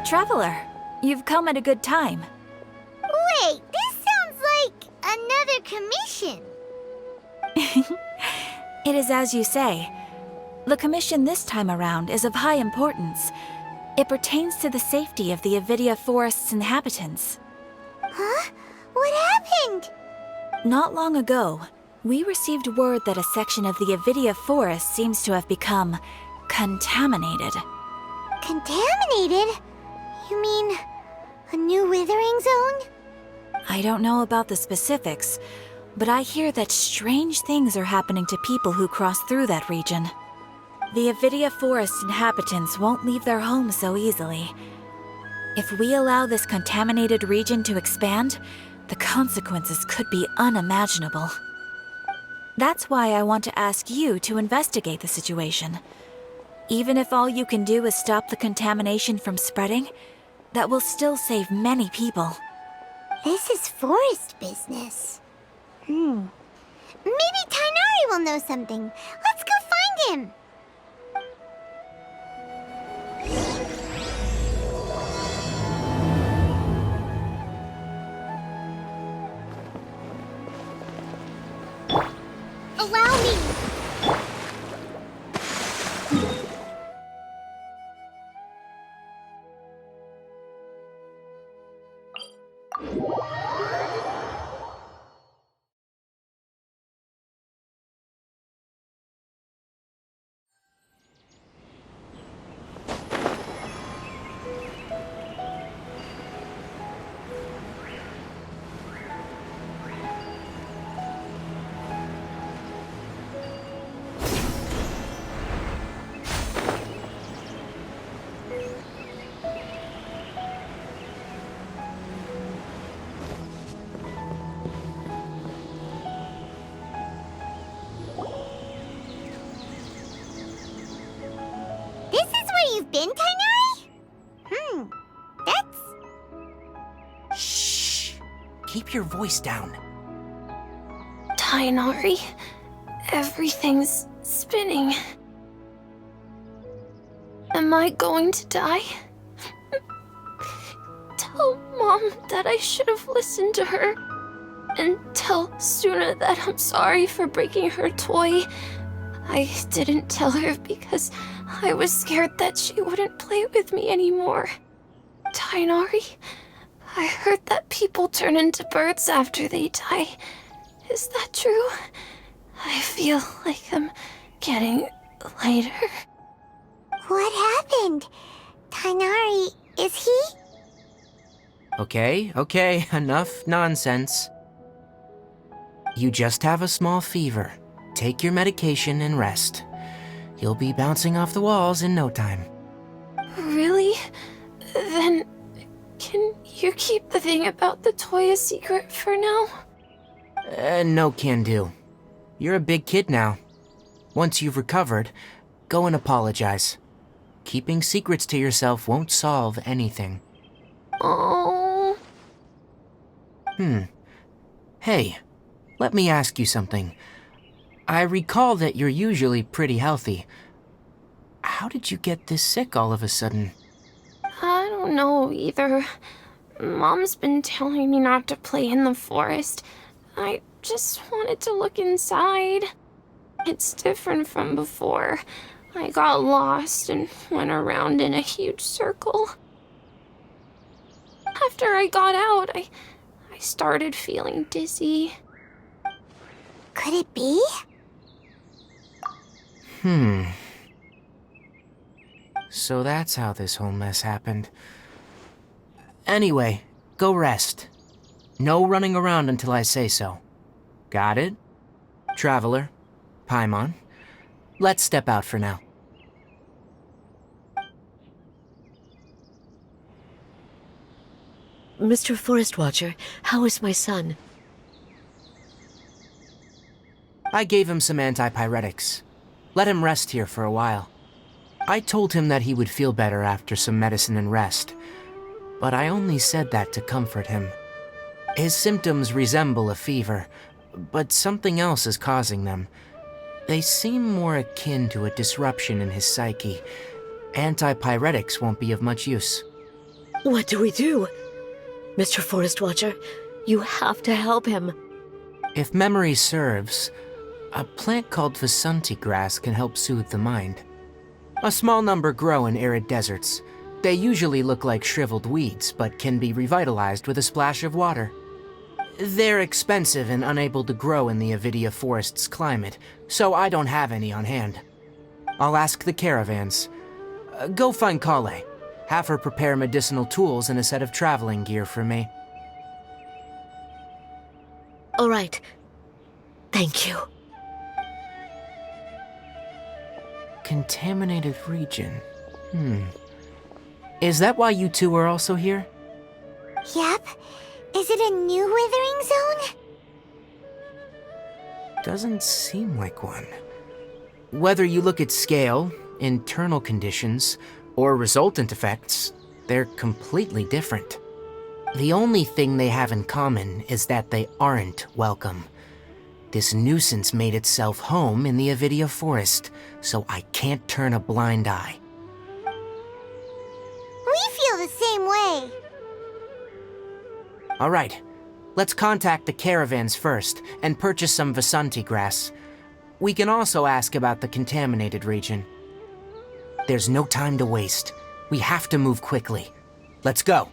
Traveler, you've come at a good time. Wait, this sounds like another commission. It is as you say. The commission this time around is of high importance. It pertains to the safety of the Avidia Forest's inhabitants. Huh? What happened? Not long ago, we received word that a section of the Avidia Forest seems to have become contaminated. Contaminated? You mean a new withering zone? I don't know about the specifics, but I hear that strange things are happening to people who cross through that region. The Avidia Forest inhabitants won't leave their homes so easily. If we allow this contaminated region to expand, the consequences could be unimaginable. That's why I want to ask you to investigate the situation. Even if all you can do is stop the contamination from spreading, that will still save many people. This is forest business. Maybe Tighnari will know something. Let's go find him. Allow me. This is where you've been, Tighnari? That's... Shh! Keep your voice down. Tighnari, everything's spinning. Am I going to die? Tell Mom that I should have listened to her. And tell Suna that I'm sorry for breaking her toy. I didn't tell her because I was scared that she wouldn't play with me anymore. Tighnari, I heard that people turn into birds after they die. Is that true? I feel like I'm getting lighter. What happened? Tighnari, is he? Okay, enough nonsense. You just have a small fever. Take your medication and rest. You'll be bouncing off the walls in no time. Really? Then, can you keep the thing about the toy a secret for now? No can do. You're a big kid now. Once you've recovered, go and apologize. Keeping secrets to yourself won't solve anything. Oh. Hey, let me ask you something. I recall that you're usually pretty healthy. How did you get this sick all of a sudden? I don't know either. Mom's been telling me not to play in the forest. I just wanted to look inside. It's different from before. I got lost and went around in a huge circle. After I got out, I started feeling dizzy. Could it be? So that's how this whole mess happened. Anyway, go rest. No running around until I say so. Got it? Traveler, Paimon, let's step out for now. Mr. Forest Watcher, how is my son? I gave him some antipyretics. Let him rest here for a while. I told him that he would feel better after some medicine and rest, but I only said that to comfort him. His symptoms resemble a fever, but something else is causing them. They seem more akin to a disruption in his psyche. Antipyretics won't be of much use. What do we do? Mr. Forest Watcher, you have to help him. If memory serves, a plant called Vasanti grass can help soothe the mind. A small number grow in arid deserts. They usually look like shriveled weeds, but can be revitalized with a splash of water. They're expensive and unable to grow in the Avidia forest's climate, so I don't have any on hand. I'll ask the caravans. Go find Kale. Have her prepare medicinal tools and a set of traveling gear for me. All right. Thank you. Contaminated region. Is that why you two are also here? Yep. Is it a new withering zone? Doesn't seem like one. Whether you look at scale, internal conditions, or resultant effects, they're completely different. The only thing they have in common is that they aren't welcome. This nuisance made itself home in the Avidia forest, so I can't turn a blind eye. We feel the same way. All right, let's contact the caravans first and purchase some Vasanti grass. We can also ask about the contaminated region. There's no time to waste. We have to move quickly. Let's go.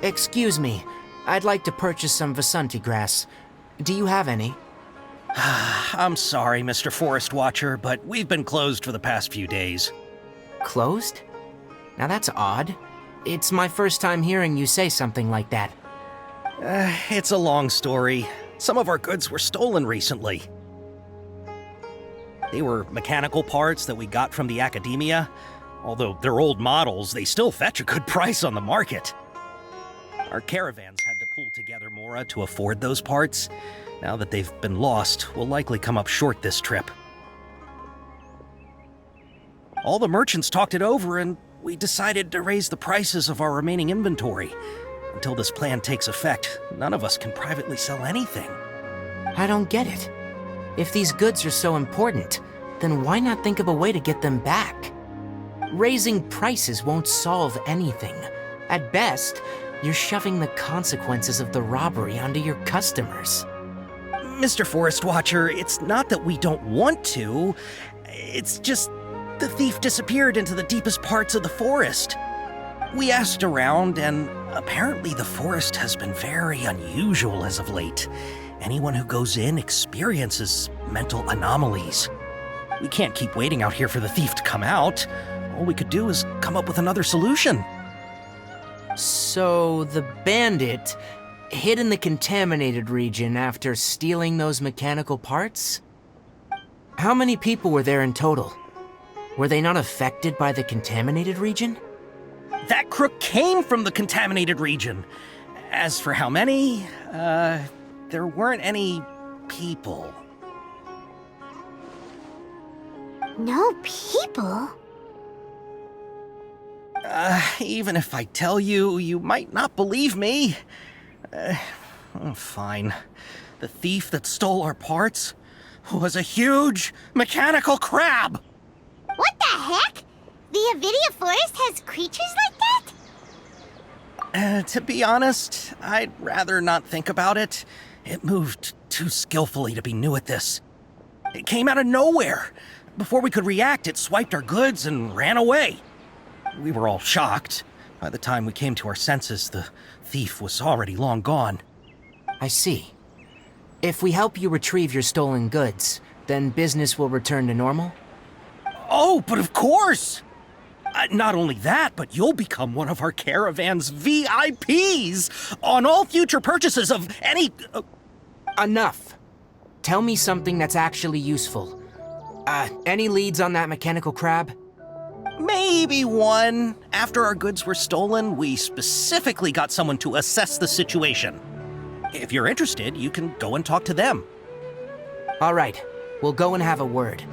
Excuse me, I'd like to purchase some Vasanti grass. Do you have any? I'm sorry, Mr. Forest Watcher, but we've been closed for the past few days. Closed? Now that's odd. It's my first time hearing you say something like that. It's a long story. Some of our goods were stolen recently. They were mechanical parts that we got from the academia. Although they're old models, they still fetch a good price on the market. Our caravans had to pull together more to afford those parts. Now that they've been lost, we'll likely come up short this trip. All the merchants talked it over, and we decided to raise the prices of our remaining inventory. Until this plan takes effect, none of us can privately sell anything. I don't get it. If these goods are so important, then why not think of a way to get them back? Raising prices won't solve anything. At best, you're shoving the consequences of the robbery onto your customers. Mr. Forest Watcher, it's not that we don't want to. It's just the thief disappeared into the deepest parts of the forest. We asked around, and apparently the forest has been very unusual as of late. Anyone who goes in experiences mental anomalies. We can't keep waiting out here for the thief to come out. All we could do is come up with another solution. So the bandit hid in the contaminated region after stealing those mechanical parts? How many people were there in total? Were they not affected by the contaminated region? That crook came from the contaminated region. As for how many, there weren't any people. No people? Even if I tell you, you might not believe me. Fine. The thief that stole our parts was a huge mechanical crab! What the heck? The Avidia forest has creatures like that? To be honest, I'd rather not think about it. It moved too skillfully to be new at this. It came out of nowhere. Before we could react, it swiped our goods and ran away. We were all shocked, By the time we came to our senses, the thief was already long gone. I see. If we help you retrieve your stolen goods, then business will return to normal? Oh, but of course! Not only that, but you'll become one of our caravan's VIPs on all future purchases of any... Enough. Tell me something that's actually useful. Any leads on that mechanical crab? Maybe one. After our goods were stolen, we specifically got someone to assess the situation. If you're interested, you can go and talk to them. All right, we'll go and have a word.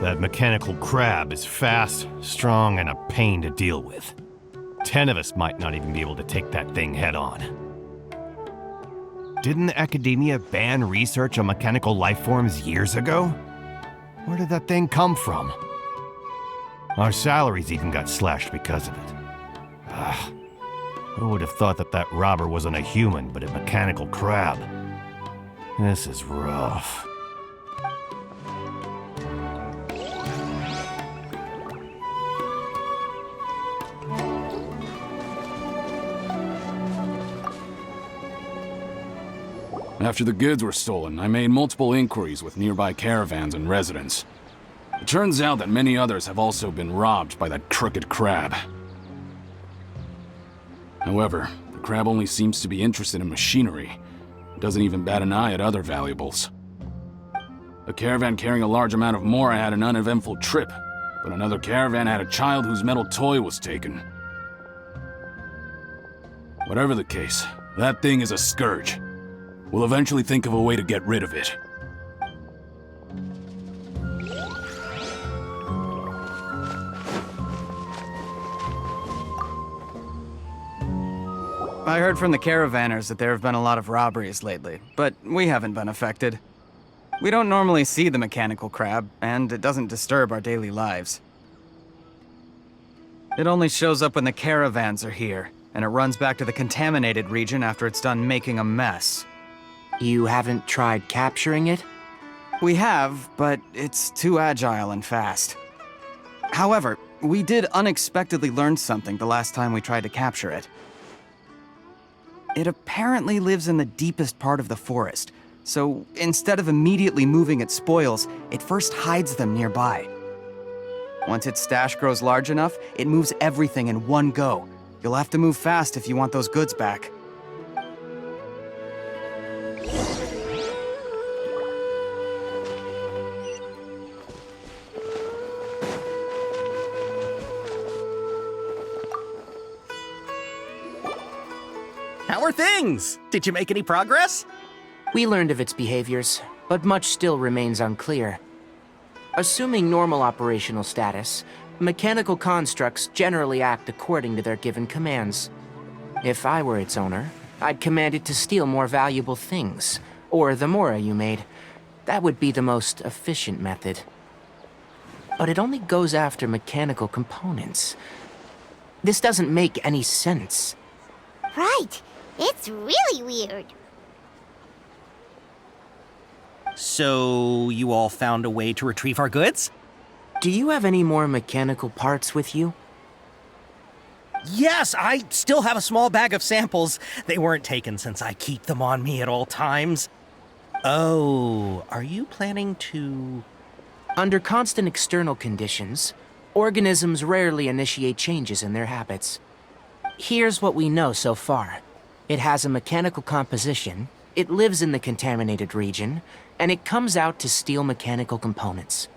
That mechanical crab is fast, strong, and a pain to deal with. 10 of us might not even be able to take that thing head on. Didn't academia ban research on mechanical life forms years ago? Where did that thing come from? Our salaries even got slashed because of it. Who would have thought that that robber wasn't a human, but a mechanical crab? This is rough. After the goods were stolen, I made multiple inquiries with nearby caravans and residents. It turns out that many others have also been robbed by that crooked crab. However, the crab only seems to be interested in machinery. It doesn't even bat an eye at other valuables. A caravan carrying a large amount of Mora had an uneventful trip, but another caravan had a child whose metal toy was taken. Whatever the case, that thing is a scourge. We'll eventually think of a way to get rid of it. I heard from the caravanners that there have been a lot of robberies lately, but we haven't been affected. We don't normally see the mechanical crab, and it doesn't disturb our daily lives. It only shows up when the caravans are here, and it runs back to the contaminated region after it's done making a mess. You haven't tried capturing it? We have, but it's too agile and fast. However, we did unexpectedly learn something the last time we tried to capture it. It apparently lives in the deepest part of the forest, so instead of immediately moving its spoils, it first hides them nearby. Once its stash grows large enough, it moves everything in one go. You'll have to move fast if you want those goods back. How are things? Did you make any progress? We learned of its behaviors, but much still remains unclear. Assuming normal operational status, mechanical constructs generally act according to their given commands. If I were its owner, I'd command it to steal more valuable things, or the Mora you made. That would be the most efficient method. But it only goes after mechanical components. This doesn't make any sense. Right. It's really weird. So, you all found a way to retrieve our goods? Do you have any more mechanical parts with you? Yes, I still have a small bag of samples. They weren't taken since I keep them on me at all times. Oh, are you planning to... Under constant external conditions, organisms rarely initiate changes in their habits. Here's what we know so far. It has a mechanical composition, it lives in the contaminated region, and it comes out to steal mechanical components.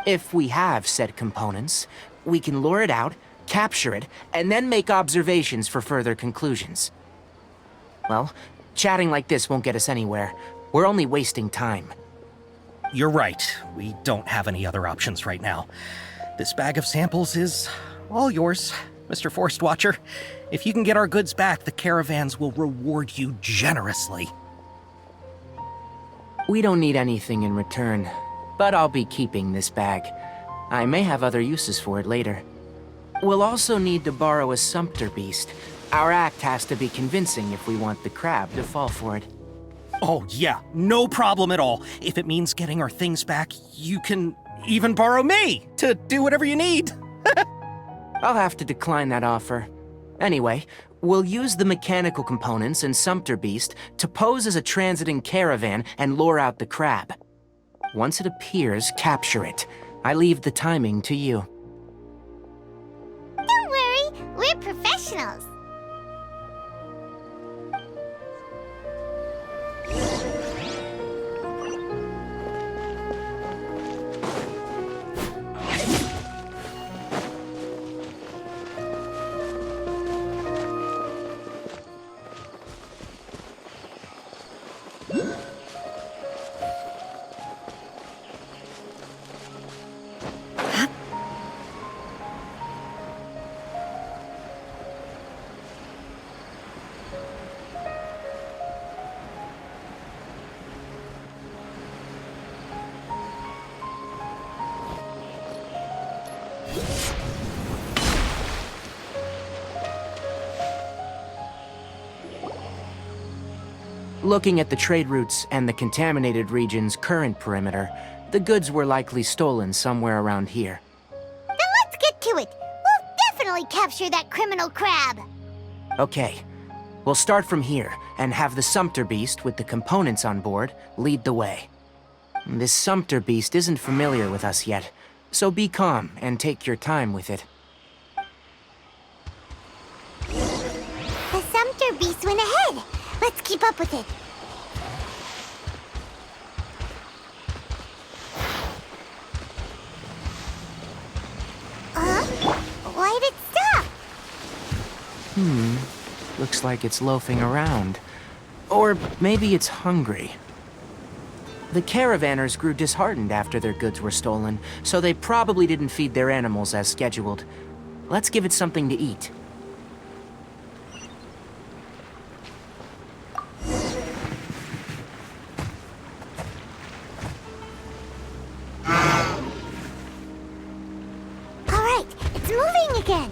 If we have said components, we can lure it out, capture it, and then make observations for further conclusions. Well, chatting like this won't get us anywhere. We're only wasting time. You're right. We don't have any other options right now. This bag of samples is all yours, Mr. Forest Watcher. If you can get our goods back, the caravans will reward you generously. We don't need anything in return, but I'll be keeping this bag. I may have other uses for it later. We'll also need to borrow a sumpter beast. Our act has to be convincing if we want the crab to fall for it. Oh, yeah, no problem at all. If it means getting our things back, you can even borrow me to do whatever you need. I'll have to decline that offer. Anyway, we'll use the mechanical components and sumpter beast to pose as a transiting caravan and lure out the crab. Once it appears, capture it. I leave the timing to you. Don't worry, we're professionals. Looking at the trade routes and the contaminated region's current perimeter, the goods were likely stolen somewhere around here. Then let's get to it. We'll definitely capture that criminal crab. Okay, we'll start from here and have the sumpter beast with the components on board lead the way. This sumpter beast isn't familiar with us yet, so be calm and take your time with it. The sumpter beast went ahead. Let's keep up with it. Why'd it stop? Looks like it's loafing around. Or maybe it's hungry. The caravanners grew disheartened after their goods were stolen, so they probably didn't feed their animals as scheduled. Let's give it something to eat. Again.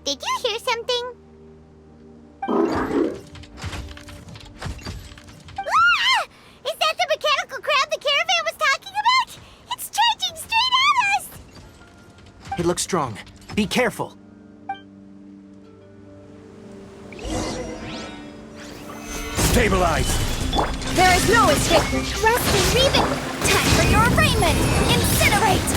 Did you hear something? Ah! Is that the mechanical crab the caravan was talking about? It's charging straight at us! It looks strong. Be careful. Stabilize! There is no escape! Rust and leave it! Time for your arraignment! Incinerate!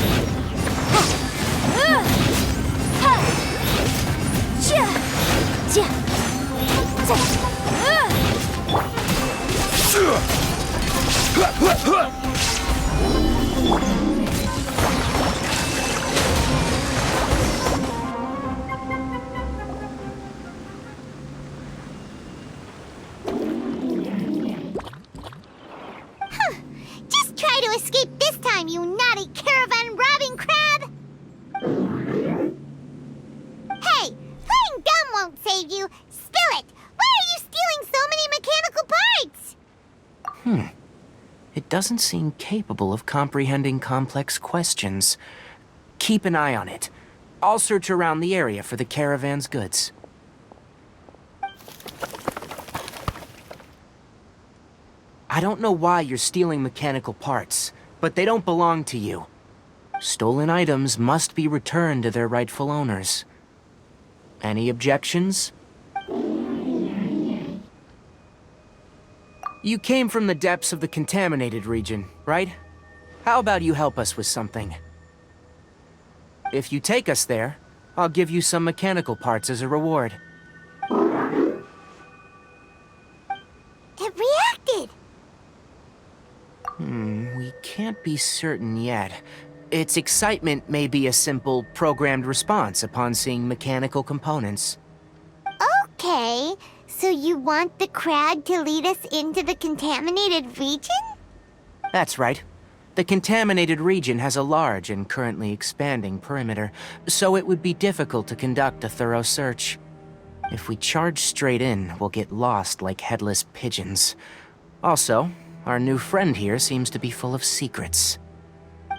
Just try to escape this time, you naughty caravan-robbing crab! Hey, playing dumb won't save you. Spill it! Why are you stealing so many mechanical parts? It doesn't seem capable of comprehending complex questions. Keep an eye on it. I'll search around the area for the caravan's goods. I don't know why you're stealing mechanical parts, but they don't belong to you. Stolen items must be returned to their rightful owners. Any objections? You came from the depths of the contaminated region, right? How about you help us with something? If you take us there, I'll give you some mechanical parts as a reward. It reacted! We can't be certain yet. Its excitement may be a simple, programmed response upon seeing mechanical components. Okay, so you want the crab to lead us into the contaminated region? That's right. The contaminated region has a large and currently expanding perimeter, so it would be difficult to conduct a thorough search. If we charge straight in, we'll get lost like headless pigeons. Also, our new friend here seems to be full of secrets.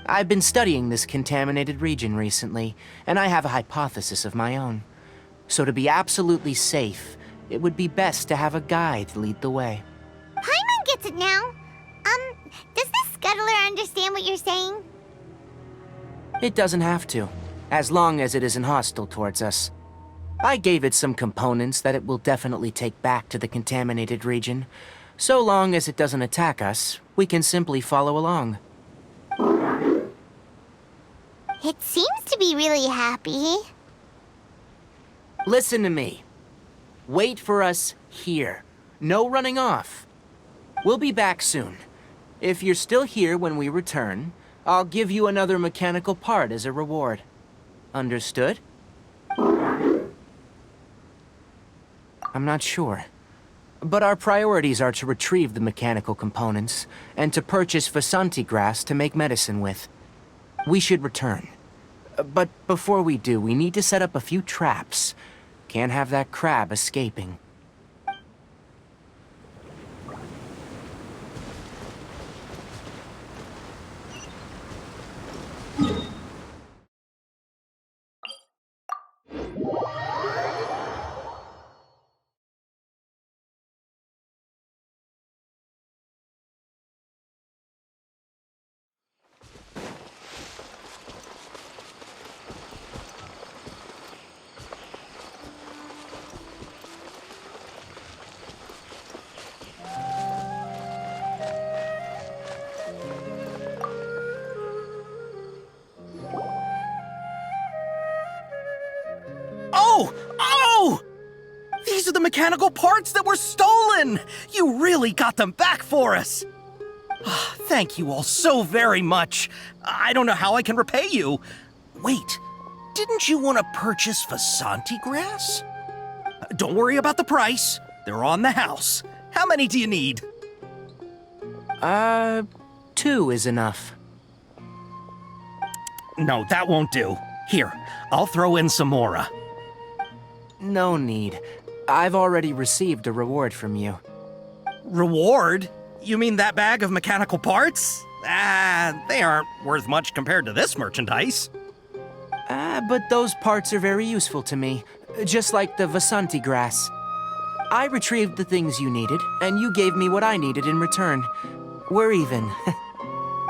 I've been studying this contaminated region recently, and I have a hypothesis of my own. So to be absolutely safe, it would be best to have a guide lead the way. Paimon gets it now. Does this scuttler understand what you're saying? It doesn't have to, as long as it isn't hostile towards us. I gave it some components that it will definitely take back to the contaminated region. So long as it doesn't attack us, we can simply follow along. It seems to be really happy. Listen to me. Wait for us here. No running off. We'll be back soon. If you're still here when we return, I'll give you another mechanical part as a reward. Understood? I'm not sure. But our priorities are to retrieve the mechanical components, and to purchase Vasanti grass to make medicine with. We should return. But before we do, we need to set up a few traps. Can't have that crab escaping. Oh! These are the mechanical parts that were stolen! You really got them back for us! Thank you all so very much. I don't know how I can repay you. Wait, didn't you want to purchase Vasanti grass? Don't worry about the price. They're on the house. How many do you need? 2 is enough. No, that won't do. Here, I'll throw in some more. No need. I've already received a reward from you. Reward? You mean that bag of mechanical parts? They aren't worth much compared to this merchandise. But those parts are very useful to me, just like the Vasanti grass. I retrieved the things you needed, and you gave me what I needed in return. We're even.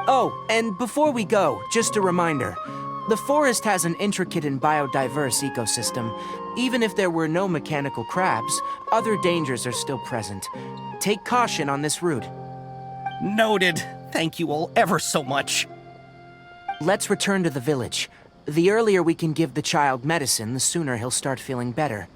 Oh, and before we go, just a reminder. The forest has an intricate and biodiverse ecosystem. Even if there were no mechanical crabs, other dangers are still present. Take caution on this route. Noted. Thank you all ever so much. Let's return to the village. The earlier we can give the child medicine, the sooner he'll start feeling better.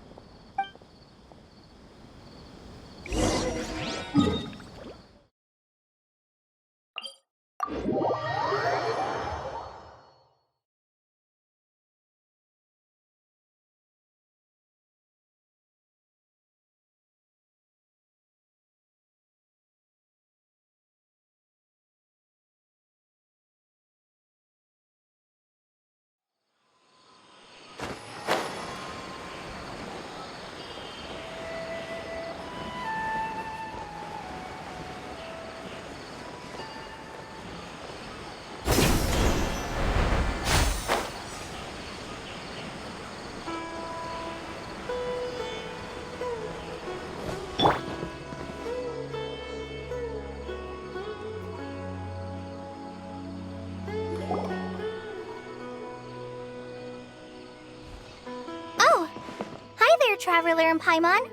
Traveler and Paimon.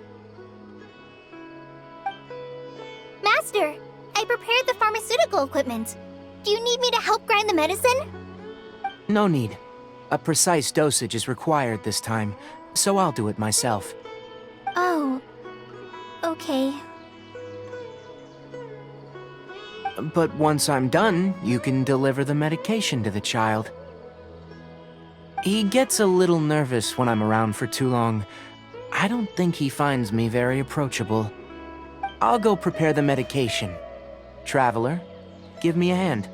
Master, I prepared the pharmaceutical equipment. Do you need me to help grind the medicine? No need. A precise dosage is required this time, so I'll do it myself. Oh, okay. But once I'm done, you can deliver the medication to the child. He gets a little nervous when I'm around for too long. I don't think he finds me very approachable. I'll go prepare the medication. Traveler, give me a hand.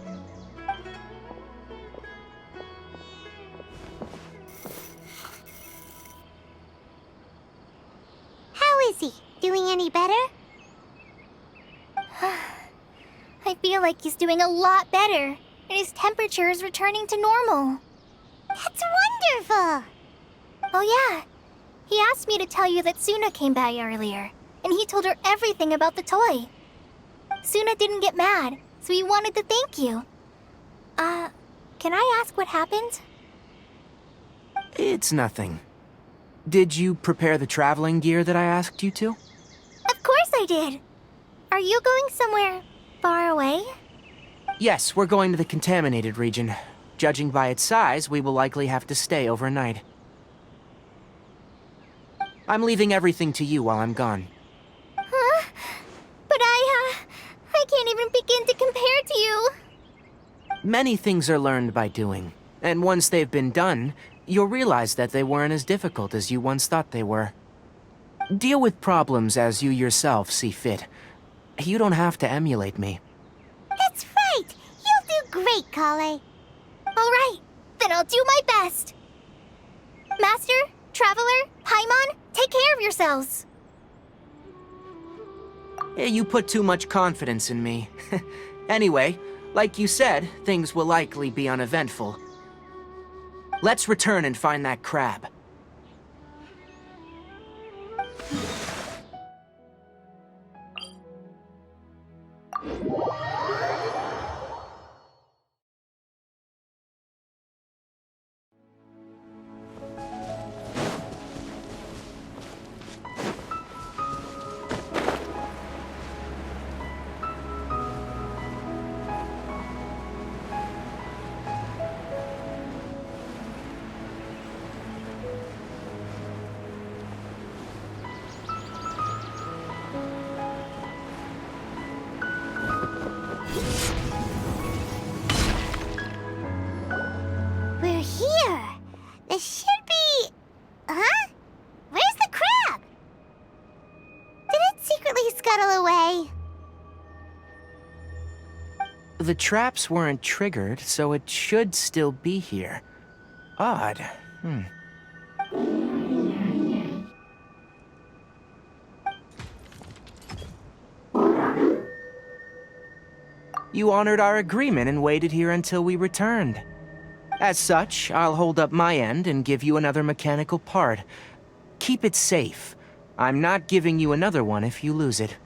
doing any better? I feel like he's doing a lot better, and his temperature is returning to normal. That's wonderful! Oh yeah, he asked me to tell you that Suna came by earlier, and he told her everything about the toy. Suna didn't get mad, so he wanted to thank you. Can I ask what happened? It's nothing. Did you prepare the traveling gear that I asked you to? Of course I did! Are you going somewhere far away? Yes, we're going to the contaminated region. Judging by its size, we will likely have to stay overnight. I'm leaving everything to you while I'm gone. Huh? But I can't even begin to compare to you. Many things are learned by doing, and once they've been done, you'll realize that they weren't as difficult as you once thought they were. Deal with problems as you yourself see fit. You don't have to emulate me. That's right! You'll do great, Kale. Alright, then I'll do my best. Master, Traveler, Paimon, take care of yourselves. You put too much confidence in me. Anyway, like you said, things will likely be uneventful. Let's return and find that crab. We're here. This should be... Huh? Where's the crab? Did it secretly scuttle away? The traps weren't triggered, so it should still be here. Odd. You honored our agreement and waited here until we returned. As such, I'll hold up my end and give you another mechanical part. Keep it safe. I'm not giving you another one if you lose it.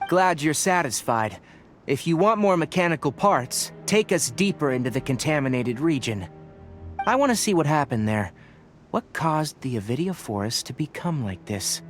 Glad you're satisfied. If you want more mechanical parts, take us deeper into the contaminated region. I want to see what happened there. What caused the Avidia forest to become like this?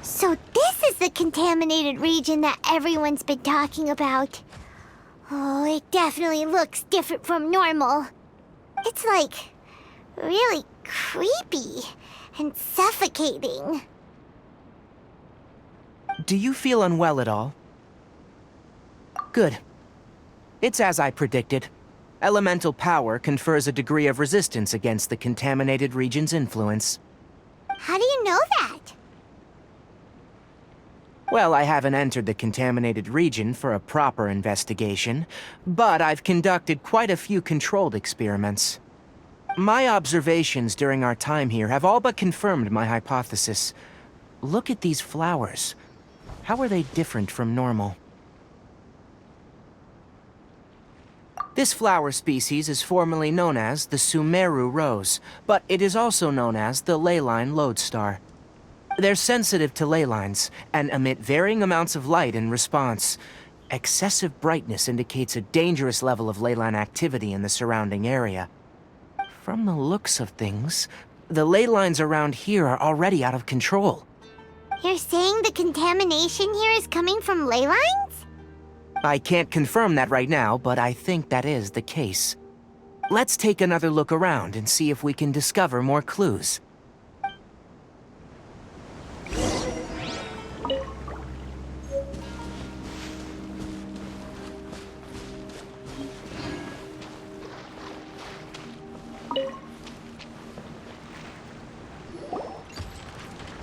So this is the contaminated region that everyone's been talking about. Oh, it definitely looks different from normal. It's like really creepy and suffocating. Do you feel unwell at all? Good. It's as I predicted. Elemental power confers a degree of resistance against the contaminated region's influence. How do you know that? Well, I haven't entered the contaminated region for a proper investigation, but I've conducted quite a few controlled experiments. My observations during our time here have all but confirmed my hypothesis. Look at these flowers. How are they different from normal? This flower species is formerly known as the Sumeru rose, but it is also known as the leyline lodestar. They're sensitive to ley lines and emit varying amounts of light in response. Excessive brightness indicates a dangerous level of ley line activity in the surrounding area. From the looks of things, the ley lines around here are already out of control. You're saying the contamination here is coming from ley lines? I can't confirm that right now, but I think that is the case. Let's take another look around and see if we can discover more clues.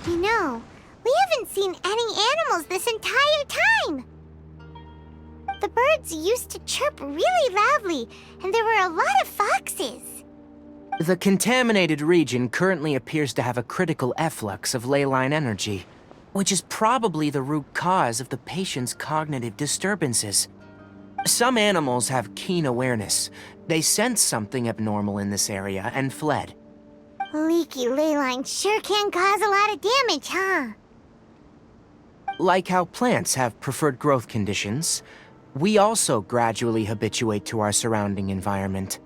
You know, we haven't seen any animals this entire time. The birds used to chirp really loudly, and there were a lot of foxes. The contaminated region currently appears to have a critical efflux of ley line energy, which is probably the root cause of the patient's cognitive disturbances. Some animals have keen awareness. They sensed something abnormal in this area and fled. Leaky ley lines sure can cause a lot of damage, huh? Like how plants have preferred growth conditions, we also gradually habituate to our surrounding environment.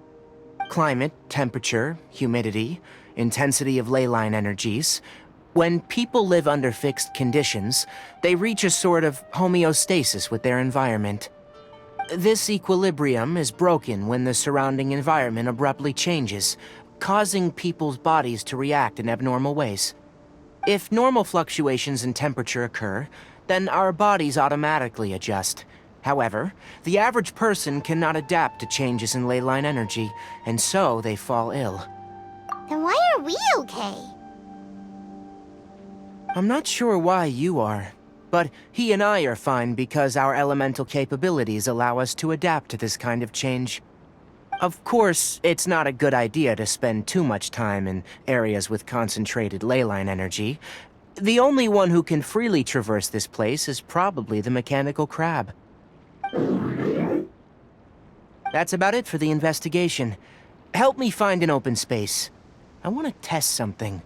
Climate, temperature, humidity, intensity of ley line energies. When people live under fixed conditions, they reach a sort of homeostasis with their environment. This equilibrium is broken when the surrounding environment abruptly changes, causing people's bodies to react in abnormal ways. If normal fluctuations in temperature occur, then our bodies automatically adjust. However, the average person cannot adapt to changes in ley line energy, and so they fall ill. Then why are we okay? I'm not sure why you are, but he and I are fine because our elemental capabilities allow us to adapt to this kind of change. Of course, it's not a good idea to spend too much time in areas with concentrated ley line energy. The only one who can freely traverse this place is probably the mechanical crab. That's about it for the investigation. Help me find an open space. I want to test something.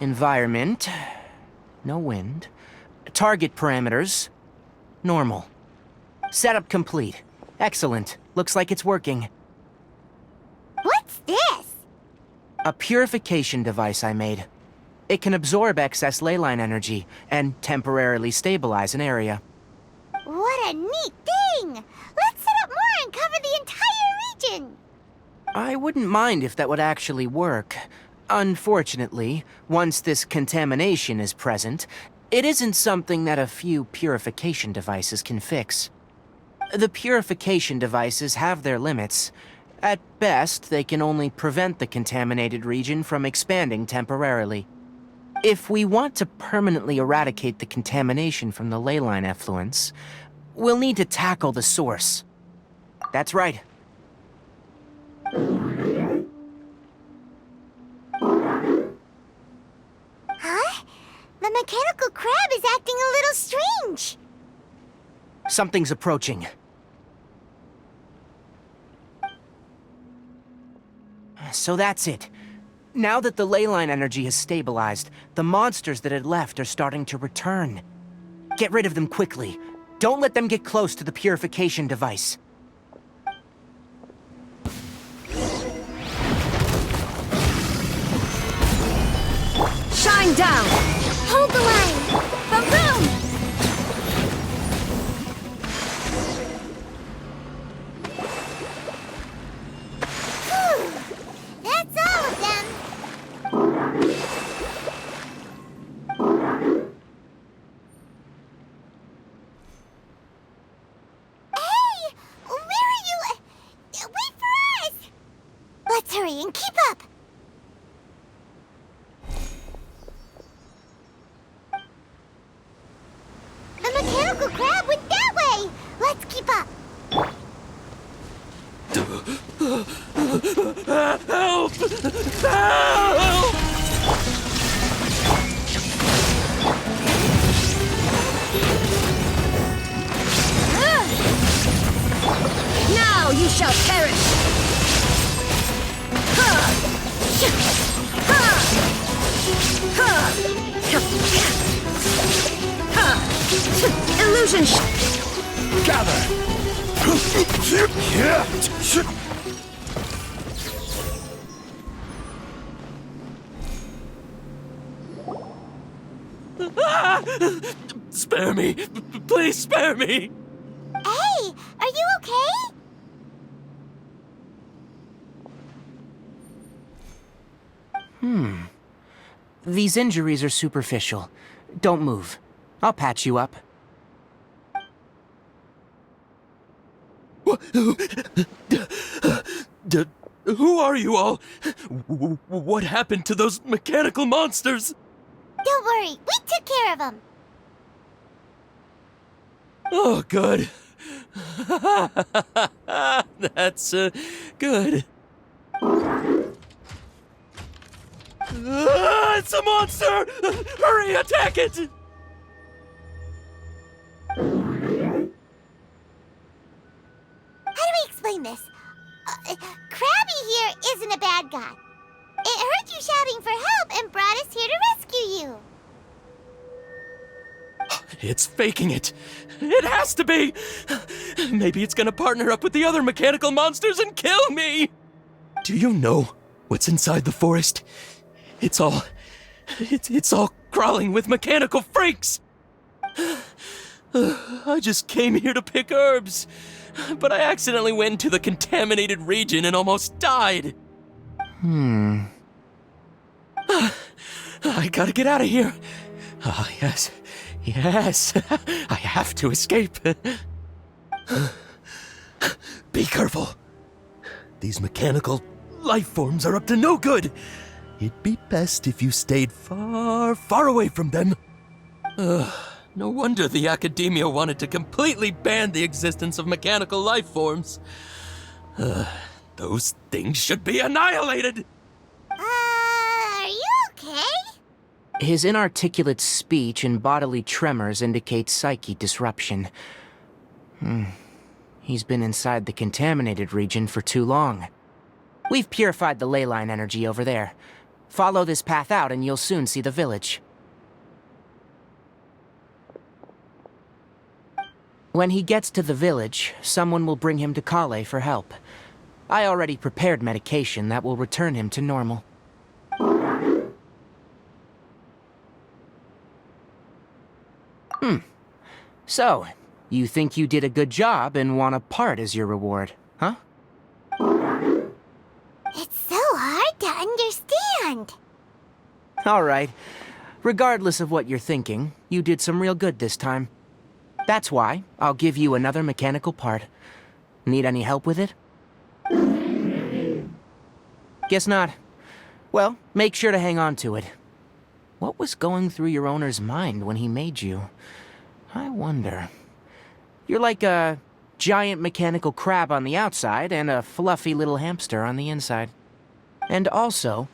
Environment. No wind. Target parameters. Normal. Setup complete. Excellent. Looks like it's working. What's this? A purification device I made. It can absorb excess ley line energy and temporarily stabilize an area. What a neat thing! Let's set up more and cover the entire region! I wouldn't mind if that would actually work. Unfortunately, once this contamination is present, it isn't something that a few purification devices can fix. The purification devices have their limits. At best, they can only prevent the contaminated region from expanding temporarily. If we want to permanently eradicate the contamination from the ley line effluents, we'll need to tackle the source. That's right. Huh? The mechanical crab is acting a little strange. Something's approaching. So that's it. Now that the ley line energy has stabilized, the monsters that had left are starting to return. Get rid of them quickly. Don't let them get close to the purification device. Shine down! Hold the line! Boom! That's all of them! Hey! Where are you? Wait for us! Let's hurry and keep up! The mechanical crab went that way! Let's keep up! Help! Help! Now you shall perish! Illusion Gather! Spare me! Please spare me! Hey! Are you okay? these injuries are superficial. Don't move. I'll patch you up. Who are you all? What happened to those mechanical monsters? Don't worry, we took care of them. Oh, good. That's, good. It's a monster! Hurry, attack it! How do we explain this? Krabby here isn't a bad guy. It heard you shouting for help and brought us here to rescue you. It's faking it. It has to be! Maybe it's gonna partner up with the other mechanical monsters and kill me! Do you know what's inside the forest? It's all crawling with mechanical freaks! I just came here to pick herbs, but I accidentally went into the contaminated region and almost died. I gotta get out of here. Ah, yes. Yes, I have to escape. Be careful. These mechanical life forms are up to no good. It'd be best if you stayed far, far away from them. No wonder the Academia wanted to completely ban the existence of mechanical life forms. Those things should be annihilated! Are you okay? His inarticulate speech and bodily tremors indicate psyche disruption. He's been inside the contaminated region for too long. We've purified the ley line energy over there. Follow this path out and you'll soon see the village. When he gets to the village, someone will bring him to Kale for help. I already prepared medication that will return him to normal. So, you think you did a good job and want a part as your reward, huh? It's so hard to understand. Alright. Regardless of what you're thinking, you did some real good this time. That's why I'll give you another mechanical part. Need any help with it? Guess not. Well, make sure to hang on to it. What was going through your owner's mind when he made you? I wonder. You're like a giant mechanical crab on the outside and a fluffy little hamster on the inside. And also,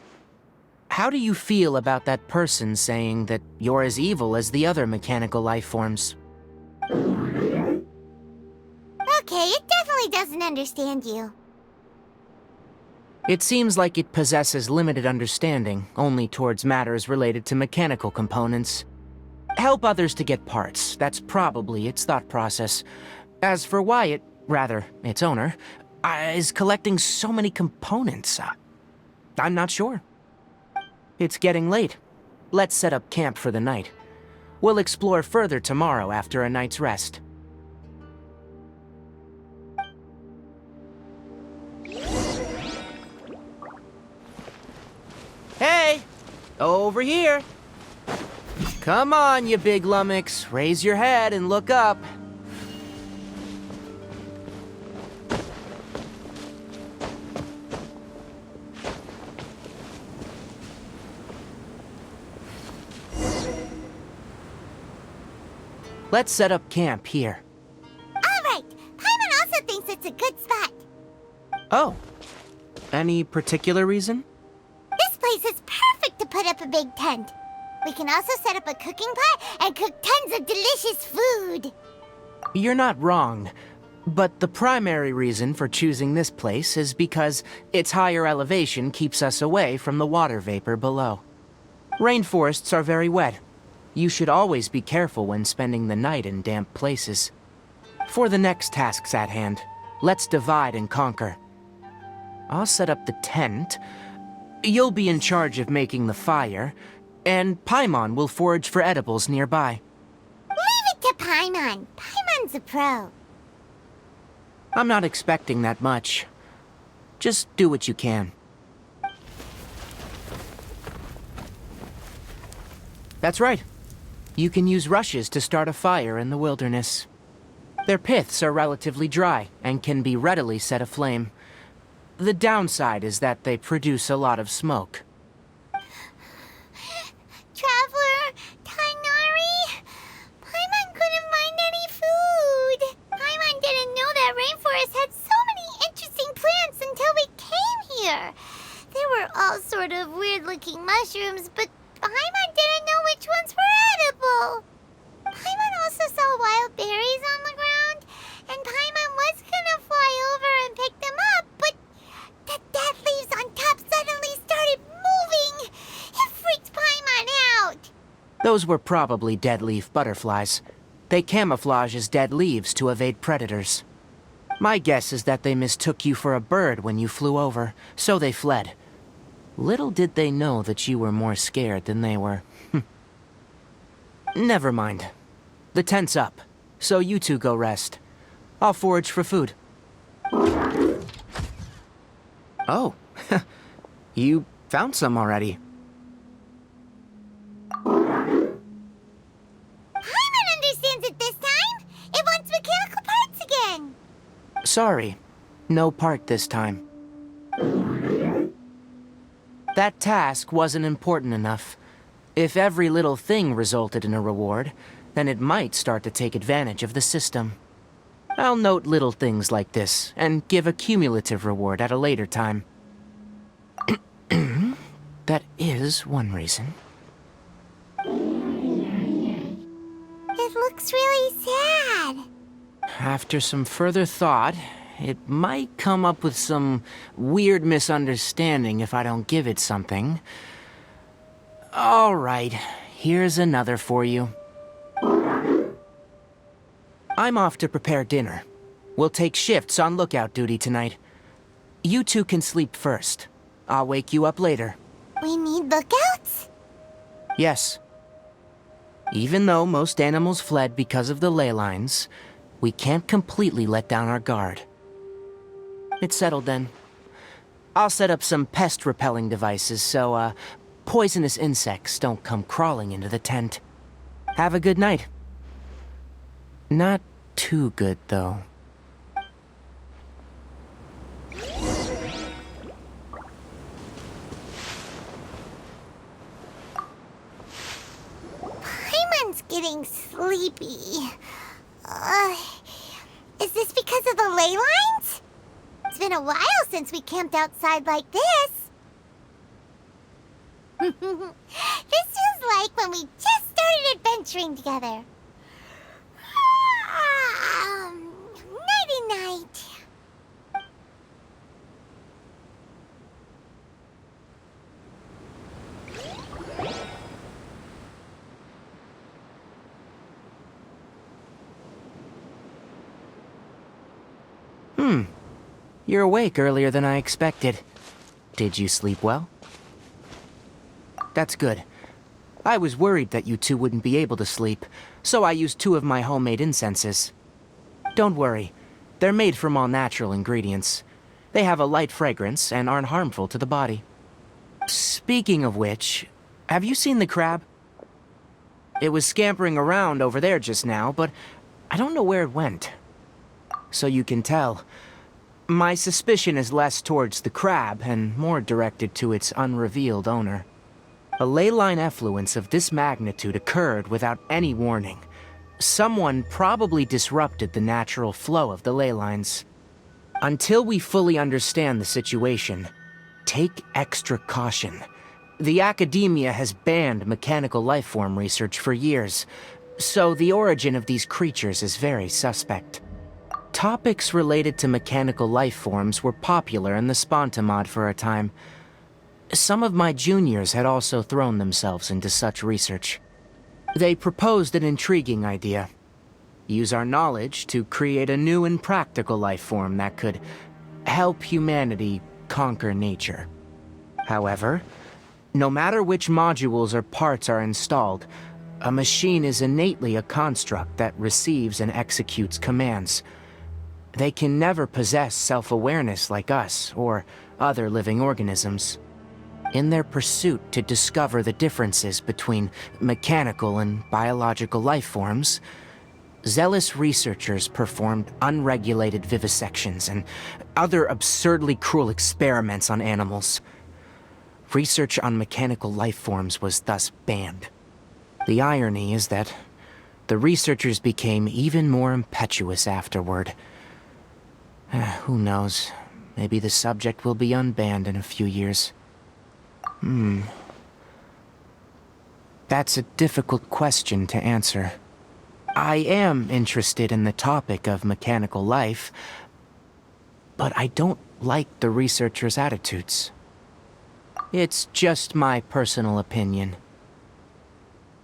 how do you feel about that person saying that you're as evil as the other mechanical life forms? Okay, it definitely doesn't understand you. It seems like it possesses limited understanding, only towards matters related to mechanical components. Help others to get parts, that's probably its thought process. As for why it, rather, its owner, is collecting so many components, I'm not sure. It's getting late. Let's set up camp for the night. We'll explore further tomorrow after a night's rest. Hey! Over here! Come on, you big lummox. Raise your head and look up. Let's set up camp here. All right, Paimon also thinks it's a good spot. Oh. Any particular reason? This place is perfect to put up a big tent. We can also set up a cooking pot and cook tons of delicious food. You're not wrong. But the primary reason for choosing this place is because its higher elevation keeps us away from the water vapor below. Rainforests are very wet. You should always be careful when spending the night in damp places. For the next tasks at hand, let's divide and conquer. I'll set up the tent. You'll be in charge of making the fire, and Paimon will forage for edibles nearby. Leave it to Paimon. Paimon's a pro. I'm not expecting that much. Just do what you can. That's right. You can use rushes to start a fire in the wilderness. Their piths are relatively dry and can be readily set aflame. The downside is that they produce a lot of smoke. Traveler, tighnari, Paimon couldn't find any food. Paimon didn't know that rainforest had so many interesting plants until we came here. There were all sort of weird-looking mushrooms, but Paimon didn't know which ones were edible. Paimon also saw wild berries on the ground, and Paimon was gonna fly over and pick them up, but the dead leaves on top suddenly started moving. It freaked Paimon out. Those were probably dead leaf butterflies. They camouflage as dead leaves to evade predators. My guess is that they mistook you for a bird when you flew over, so they fled. Little did they know that you were more scared than they were. Never mind. The tent's up, so you two go rest. I'll forage for food. Oh, you found some already. Paimon understands it this time. It wants mechanical parts again. Sorry, no part this time. That task wasn't important enough. If every little thing resulted in a reward, then it might start to take advantage of the system. I'll note little things like this, and give a cumulative reward at a later time. That is one reason. It looks really sad. After some further thought, it might come up with some weird misunderstanding if I don't give it something. All right, here's another for you. I'm off to prepare dinner. We'll take shifts on lookout duty tonight. You two can sleep first. I'll wake you up later. We need lookouts? Yes. Even though most animals fled because of the ley lines, we can't completely let down our guard. It's settled then. I'll set up some pest-repelling devices so, poisonous insects don't come crawling into the tent. Have a good night. Not too good, though. Paimon's getting sleepy. Is this because of the ley lines? It's been a while since we camped outside like this. This feels like when we just started adventuring together. Nighty-night. You're awake earlier than I expected. Did you sleep well? That's good. I was worried that you two wouldn't be able to sleep, so I used 2 of my homemade incenses. Don't worry, they're made from all natural ingredients. They have a light fragrance and aren't harmful to the body. Speaking of which, have you seen the crab? It was scampering around over there just now, but I don't know where it went. So you can tell, my suspicion is less towards the crab and more directed to its unrevealed owner. A ley line effluence of this magnitude occurred without any warning. Someone probably disrupted the natural flow of the ley lines. Until we fully understand the situation, take extra caution. The academia has banned mechanical lifeform research for years, so the origin of these creatures is very suspect. Topics related to mechanical lifeforms were popular in the Spontamod for a time. Some of my juniors had also thrown themselves into such research. They proposed an intriguing idea. Use our knowledge to create a new and practical lifeform that could help humanity conquer nature. However, no matter which modules or parts are installed, a machine is innately a construct that receives and executes commands. They can never possess self-awareness like us or other living organisms. In their pursuit to discover the differences between mechanical and biological life forms, zealous researchers performed unregulated vivisections and other absurdly cruel experiments on animals. Research on mechanical life forms was thus banned. The irony is that the researchers became even more impetuous afterward. Who knows? Maybe the subject will be unbanned in a few years. That's a difficult question to answer. I am interested in the topic of mechanical life, but I don't like the researchers' attitudes. It's just my personal opinion.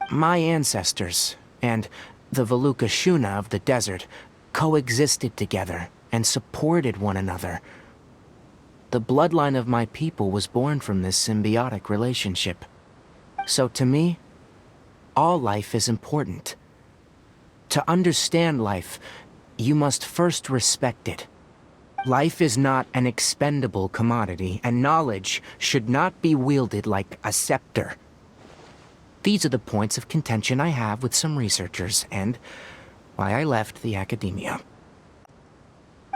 My ancestors and the Veluca Shuna of the desert coexisted together and supported one another. The bloodline of my people was born from this symbiotic relationship. So to me, all life is important. To understand life, you must first respect it. Life is not an expendable commodity, and knowledge should not be wielded like a scepter. These are the points of contention I have with some researchers, and why I left the academia.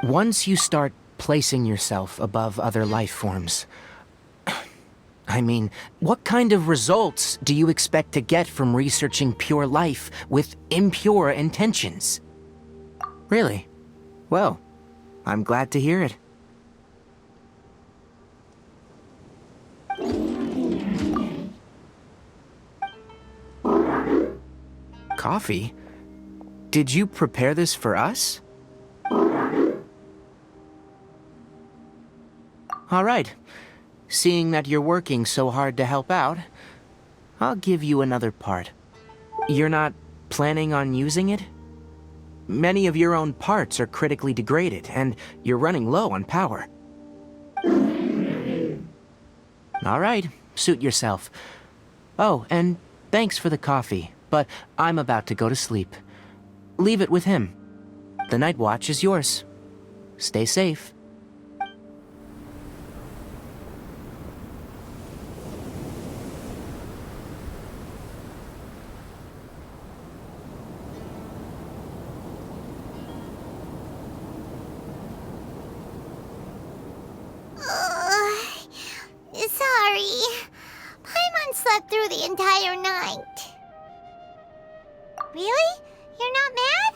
Once you start placing yourself above other life forms, I mean, what kind of results do you expect to get from researching pure life with impure intentions? Really? Well, I'm glad to hear it. Coffee? Did you prepare this for us? All right. Seeing that you're working so hard to help out, I'll give you another part. You're not planning on using it? Many of your own parts are critically degraded, and you're running low on power. All right, suit yourself. Oh, and thanks for the coffee, but I'm about to go to sleep. Leave it with him. The night watch is yours. Stay safe. Sorry. Paimon slept through the entire night. Really? You're not mad?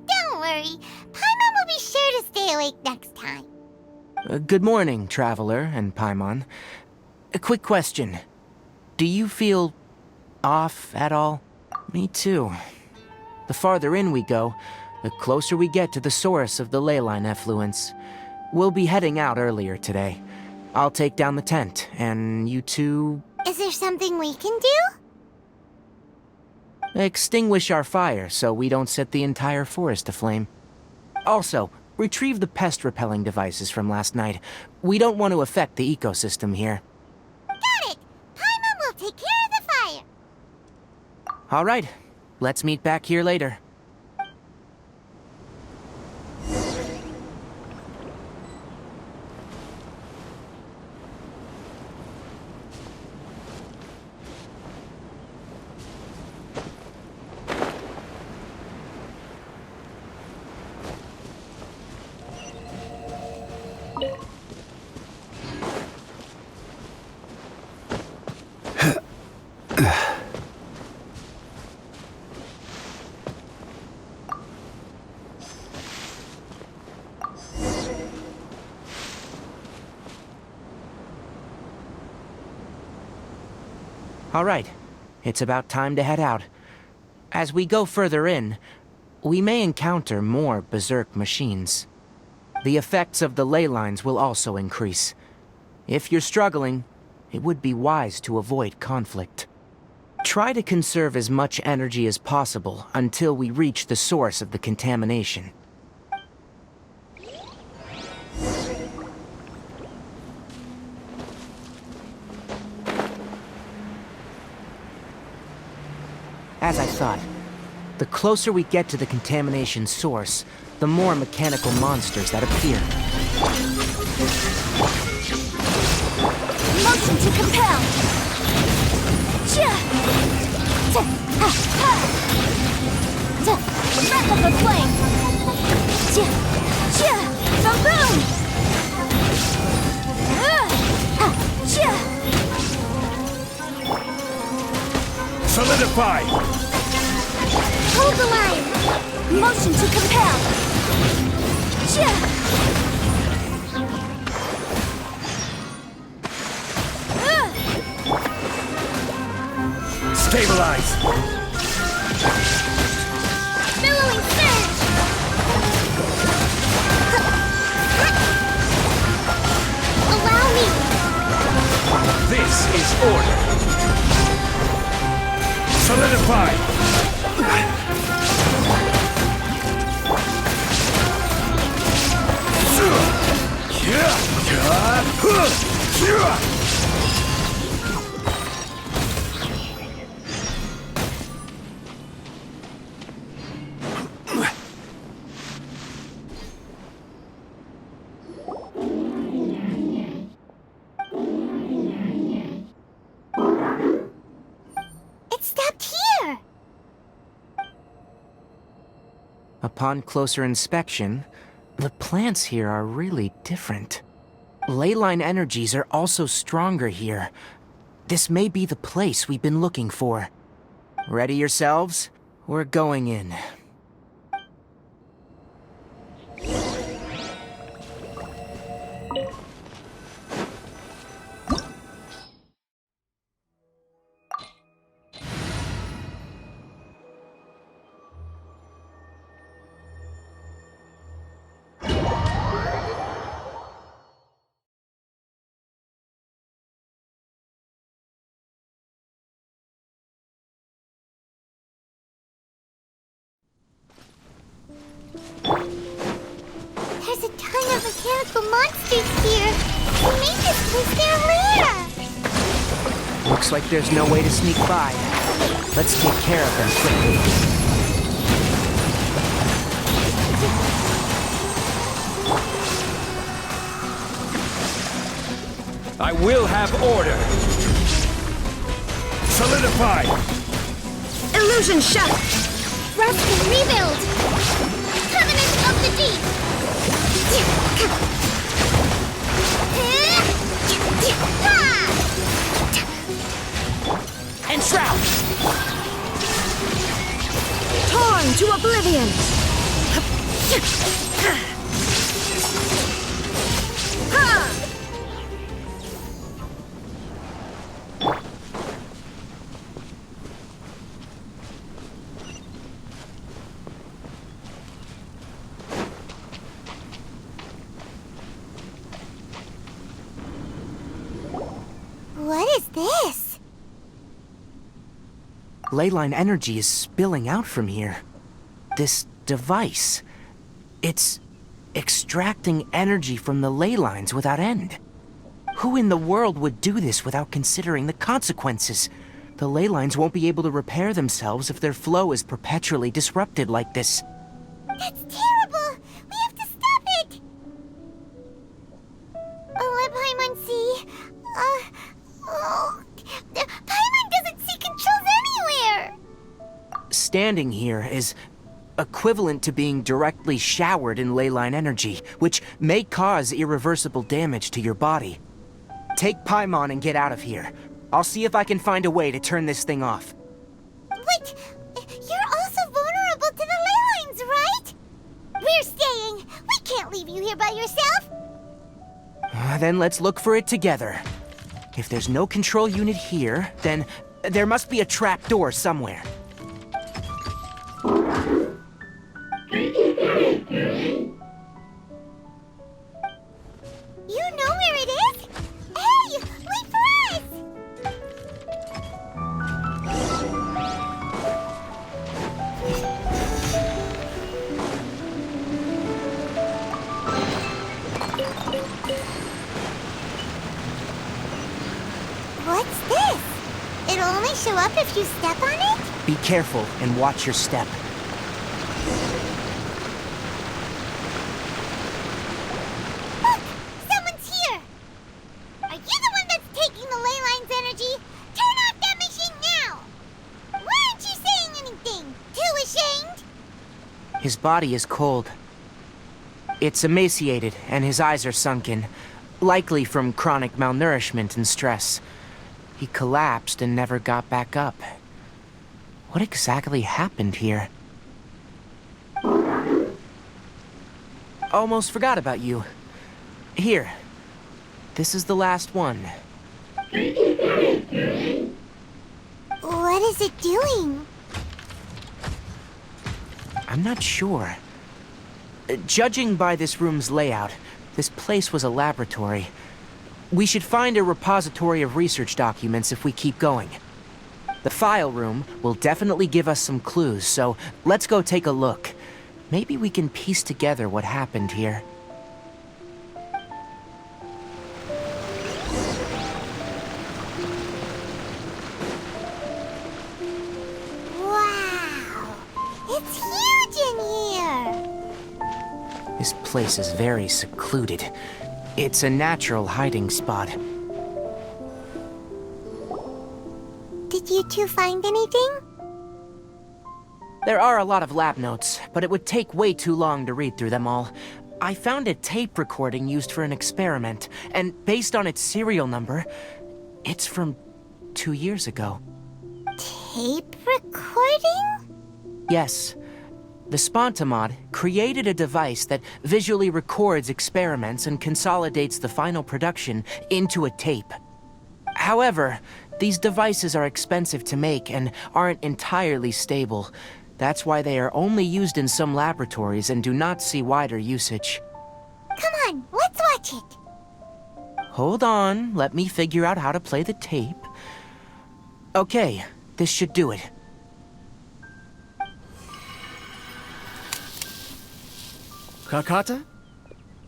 Don't worry. Paimon will be sure to stay awake next time. Good morning, Traveler and Paimon. A quick question. Do you feel off at all? Me too. The farther in we go, the closer we get to the source of the leyline effluence. We'll be heading out earlier today. I'll take down the tent, and you two... Is there something we can do? extinguish our fire so we don't set the entire forest aflame. Also, retrieve the pest-repelling devices from last night. We don't want to affect the ecosystem here. Got it! Paimon will take care of the fire! All right, let's meet back here later. All right, it's about time to head out. As we go further in, we may encounter more berserk machines. The effects of the ley lines will also increase. If you're struggling, it would be wise to avoid conflict. Try to conserve as much energy as possible until we reach the source of the contamination. As I thought, the closer we get to the contamination source, the more mechanical monsters that appear. Solidify! Hold the line! Motion to compel! Stabilize! Billowing surge! Allow me! This is order! Solidify! It stopped here! Upon closer inspection, the plants here are really different. Leyline energies are also stronger here. This may be the place we've been looking for. Ready yourselves? We're going in. There's a ton of mechanical monsters here! They made this place their lair! Looks like there's no way to sneak by. Let's take care of them quickly. I will have order! Solidify! Illusion shut! Rest and rebuild! Covenant of the Deep! Enshroud! Torn to oblivion! What is this? Leyline energy is spilling out from here. This device, it's extracting energy from the ley lines without end. Who in the world would do this without considering the consequences? The ley lines won't be able to repair themselves if their flow is perpetually disrupted like this. That's terrible! We have to stop it! Let Paimon see. Paimon doesn't see controls anywhere! Standing here is equivalent to being directly showered in leyline energy, which may cause irreversible damage to your body. Take Paimon and get out of here. I'll see if I can find a way to turn this thing off. Wait, you're also vulnerable to the ley lines, right? We're staying! We can't leave you here by yourself! Then let's look for it together. If there's no control unit here, then there must be a trap door somewhere. You know where it is? Hey, wait for us! What's this? It'll only show up if you step on it? Be careful and watch your step. Look! Someone's here! Are you the one that's taking the ley line's energy? Turn off that machine now! Why aren't you saying anything? Too ashamed? His body is cold. It's emaciated, and his eyes are sunken, likely from chronic malnourishment and stress. He collapsed and never got back up. What exactly happened here? Almost forgot about you. Here. This is the last one. What is it doing? I'm not sure. Judging by this room's layout, this place was a laboratory. We should find a repository of research documents if we keep going. The file room will definitely give us some clues, so let's go take a look. Maybe we can piece together what happened here. Wow! It's huge in here! This place is very secluded. It's a natural hiding spot. Did you two find anything? There are a lot of lab notes, but it would take way too long to read through them all. I found a tape recording used for an experiment, and based on its serial number, it's from 2 years ago. Tape recording? Yes. The Spontamod created a device that visually records experiments and consolidates the final production into a tape. However, these devices are expensive to make and aren't entirely stable. That's why they are only used in some laboratories and do not see wider usage. Come on, let's watch it! Hold on, let me figure out how to play the tape. Okay, this should do it. Kakata?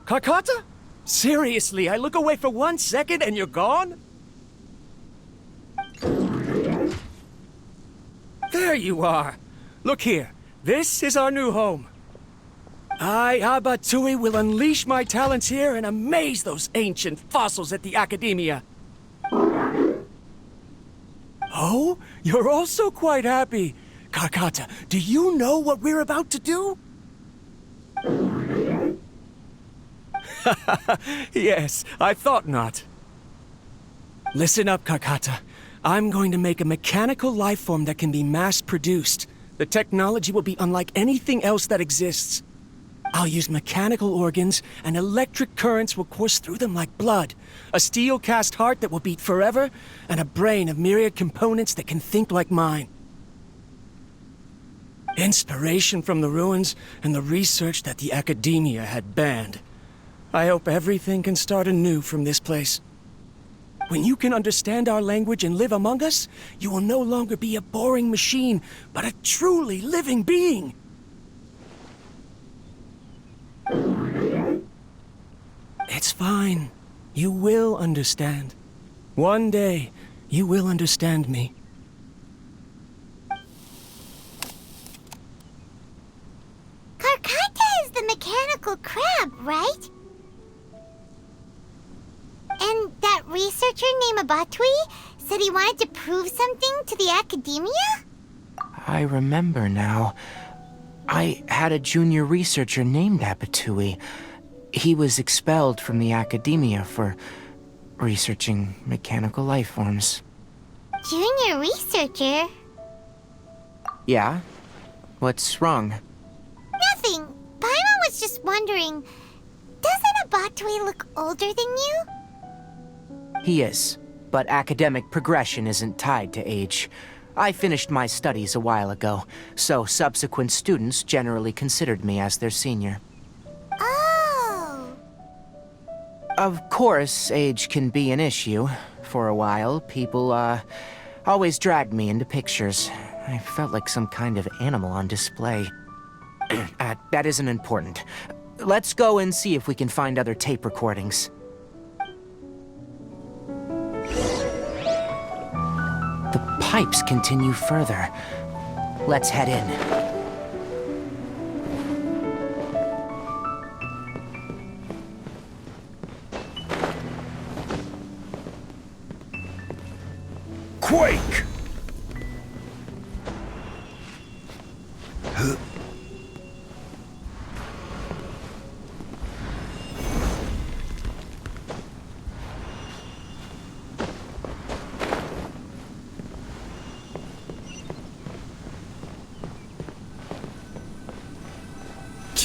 Kakata? Seriously, I look away for 1 second and you're gone? There you are. Look here. This is our new home. I, Abatsui, will unleash my talents here and amaze those ancient fossils at the Academia. Oh, you're also quite happy. Kakata, do you know what we're about to do? Yes, I thought not. Listen up, Kakata. I'm going to make a mechanical life form that can be mass-produced. The technology will be unlike anything else that exists. I'll use mechanical organs, and electric currents will course through them like blood. A steel-cast heart that will beat forever, and a brain of myriad components that can think like mine. Inspiration from the ruins and the research that the Academia had banned. I hope everything can start anew from this place. When you can understand our language and live among us, you will no longer be a boring machine, but a truly living being. It's fine. You will understand. One day, you will understand me. Karkata is the mechanical crab, right? And that researcher named Abatui said he wanted to prove something to the Academia? I remember now. I had a junior researcher named Abatui. He was expelled from the Academia for researching mechanical life forms. Junior researcher? Yeah? What's wrong? Nothing. Paimon was just wondering, doesn't Abatui look older than you? He is, but academic progression isn't tied to age. I finished my studies a while ago, so subsequent students generally considered me as their senior. Oh! Of course, age can be an issue. For a while, people, always dragged me into pictures. I felt like some kind of animal on display. That isn't important. Let's go and see if we can find other tape recordings. The pipes continue further. Let's head in. Quake!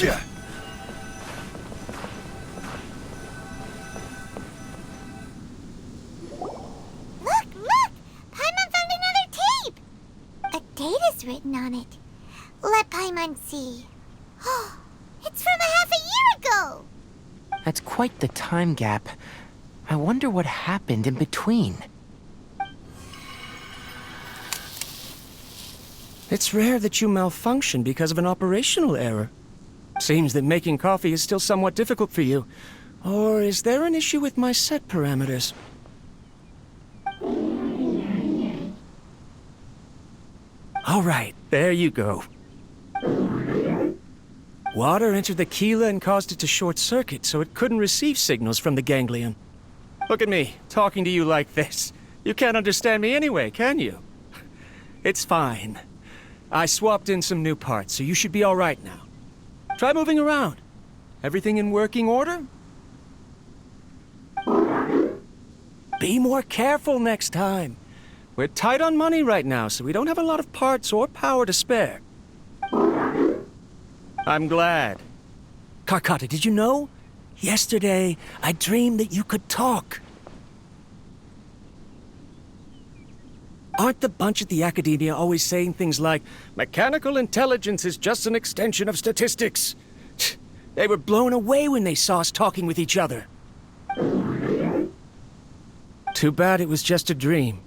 Gotcha! Look, look! Paimon found another tape! A date is written on it. Let Paimon see. Oh, it's from a half a year ago! That's quite the time gap. I wonder what happened in between. It's rare that you malfunction because of an operational error. Seems that making coffee is still somewhat difficult for you. Or is there an issue with my set parameters? All right, there you go. Water entered the chela and caused it to short-circuit, so it couldn't receive signals from the ganglion. Look at me, talking to you like this. You can't understand me anyway, can you? It's fine. I swapped in some new parts, so you should be all right now. Try moving around. Everything in working order? Be more careful next time. We're tight on money right now, so we don't have a lot of parts or power to spare. I'm glad. Karkata, did you know? Yesterday, I dreamed that you could talk. Aren't the bunch at the Academia always saying things like, mechanical intelligence is just an extension of statistics? They were blown away when they saw us talking with each other. Too bad it was just a dream.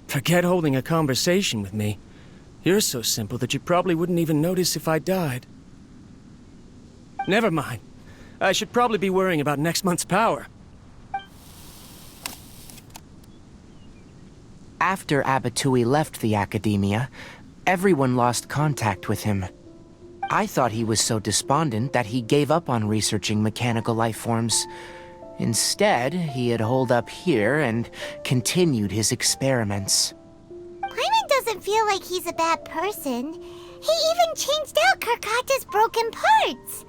Forget holding a conversation with me. You're so simple that you probably wouldn't even notice if I died. Never mind. I should probably be worrying about next month's power. After Abatui left the Academia, everyone lost contact with him. I thought he was so despondent that he gave up on researching mechanical life forms. Instead, he had holed up here and continued his experiments. Paimon doesn't feel like he's a bad person. He even changed out Karkata's broken parts.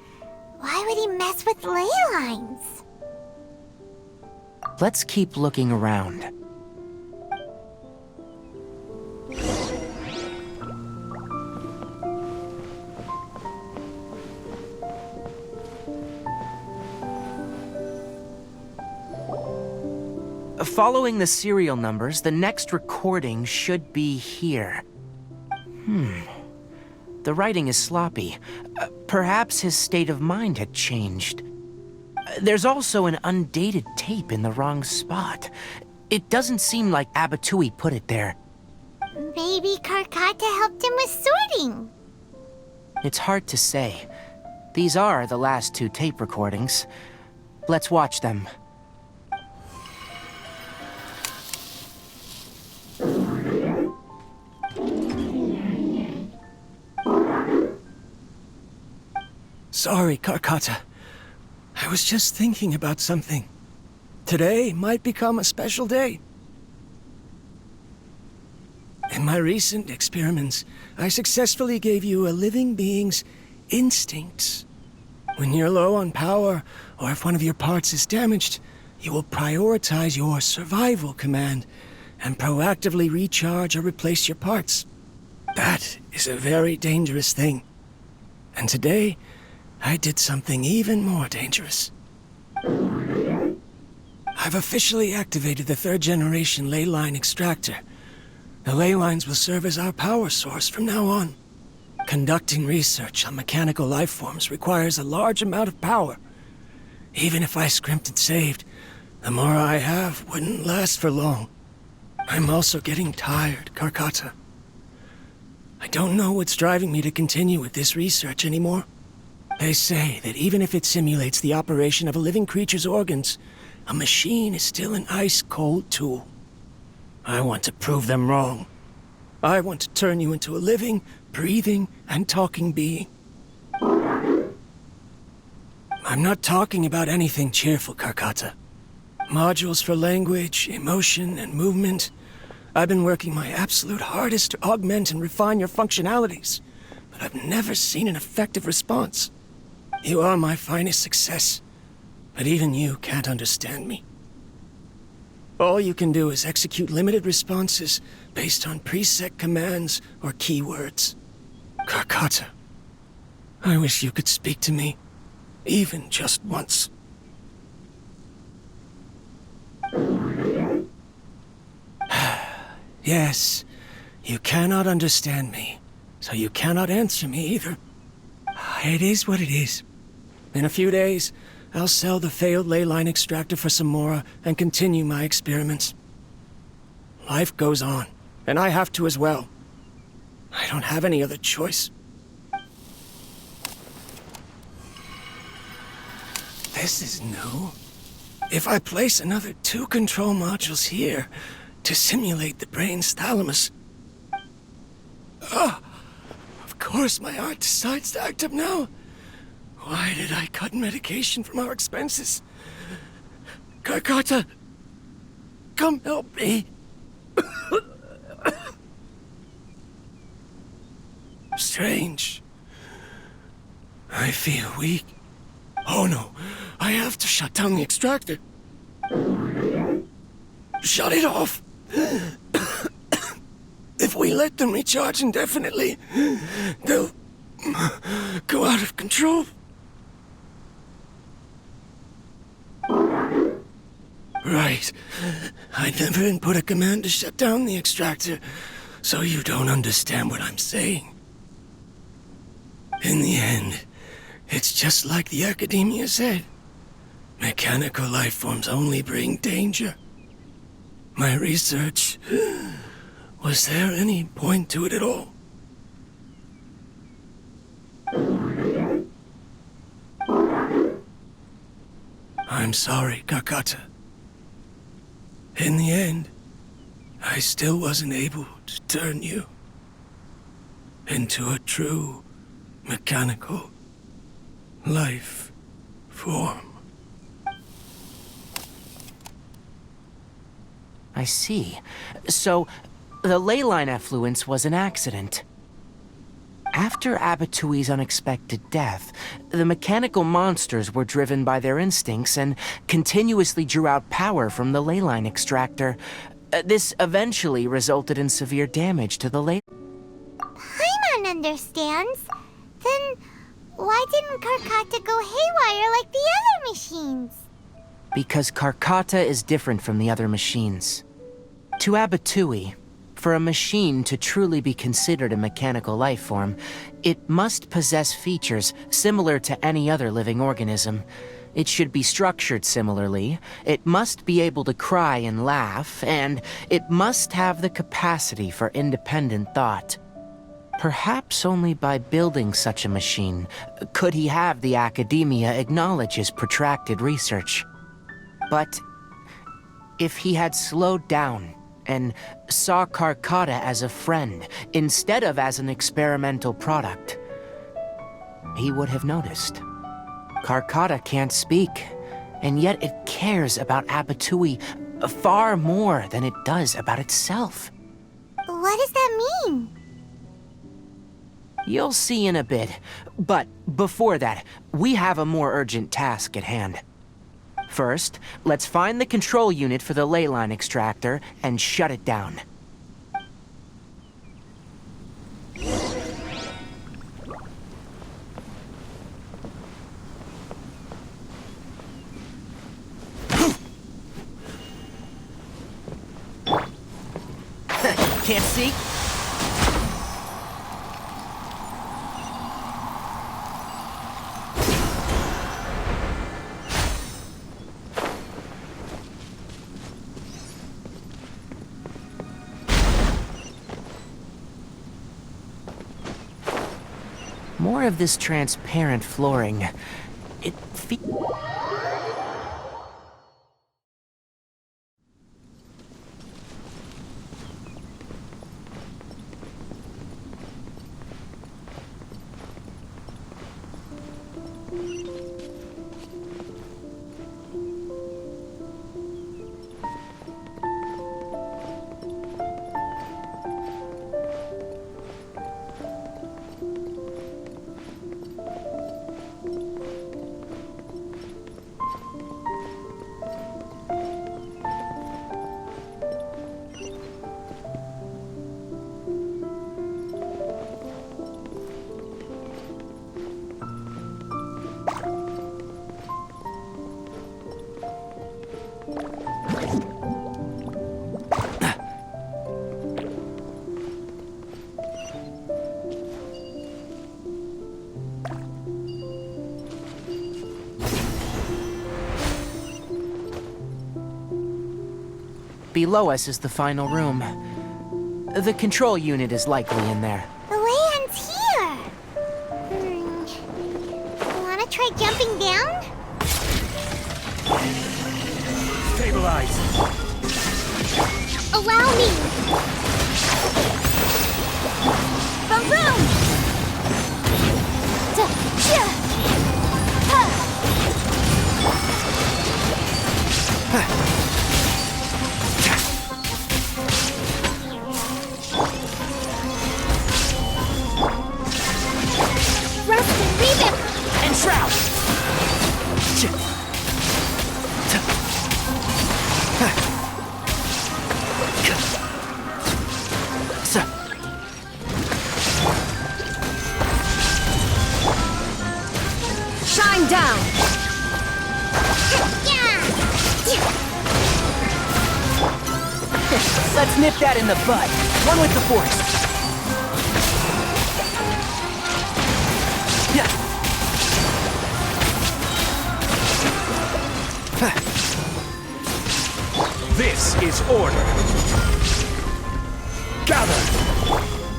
Why would he mess with ley lines? Let's keep looking around. Following the serial numbers, the next recording should be here. The writing is sloppy. Perhaps his state of mind had changed. There's also an undated tape in the wrong spot. It doesn't seem like Abatui put it there. Maybe Karkata helped him with sorting. It's hard to say. These are the last two tape recordings. Let's watch them. Sorry, Karkata. I was just thinking about something. Today might become a special day. In my recent experiments, I successfully gave you a living being's instincts. When you're low on power, or if one of your parts is damaged, you will prioritize your survival command and proactively recharge or replace your parts. That is a very dangerous thing. And today, I did something even more dangerous. I've officially activated the third-generation ley line extractor. The ley lines will serve as our power source from now on. Conducting research on mechanical life forms requires a large amount of power. Even if I scrimped and saved, the more I have wouldn't last for long. I'm also getting tired, Karkata. I don't know what's driving me to continue with this research anymore. They say that even if it simulates the operation of a living creature's organs, a machine is still an ice-cold tool. I want to prove them wrong. I want to turn you into a living, breathing, and talking being. I'm not talking about anything cheerful, Karkata. Modules for language, emotion, and movement. I've been working my absolute hardest to augment and refine your functionalities, but I've never seen an effective response. You are my finest success, but even you can't understand me. All you can do is execute limited responses based on preset commands or keywords. Karkata, I wish you could speak to me, even just once. Yes, you cannot understand me, so you cannot answer me either. It is what it is. In a few days, I'll sell the failed ley line extractor for some more and continue my experiments. Life goes on, and I have to as well. I don't have any other choice. This is new. If I place another 2 control modules here to simulate the brain's thalamus... Of course my heart decides to act up now. Why did I cut medication from our expenses? Karkata, come help me. Strange. I feel weak. Oh no, I have to shut down the extractor. Shut it off. If we let them recharge indefinitely, they'll go out of control. Right. I never input a command to shut down the extractor, so you don't understand what I'm saying. In the end, it's just like the academia said. Mechanical life forms only bring danger. My research... Was there any point to it at all? I'm sorry, Karkata. In the end, I still wasn't able to turn you into a true mechanical life form. I see. So, the ley line effluence was an accident. After Abatui's unexpected death, the mechanical monsters were driven by their instincts and continuously drew out power from the ley line extractor. This eventually resulted in severe damage to the ley... Paimon understands. Then why didn't Karkata go haywire like the other machines? Because Karkata is different from the other machines. To Abatui, for a machine to truly be considered a mechanical life form, it must possess features similar to any other living organism. It should be structured similarly, it must be able to cry and laugh, and it must have the capacity for independent thought. Perhaps only by building such a machine could he have the academia acknowledge his protracted research. But if he had slowed down and saw Karkata as a friend instead of as an experimental product, he would have noticed. Karkata can't speak, and yet it cares about Abatui far more than it does about itself. What does that mean? You'll see in a bit, but before that, we have a more urgent task at hand. First, let's find the control unit for the ley line extractor and shut it down. Can't see? More of this transparent flooring. It below us is the final room. The control unit is likely in there. The land's here. Wanna try jumping down? Stabilize. Allow me. Boom boom. Rest and rebound. And shroud! Shine down! Let's nip that in the bud. One with the force. This is order. Gather!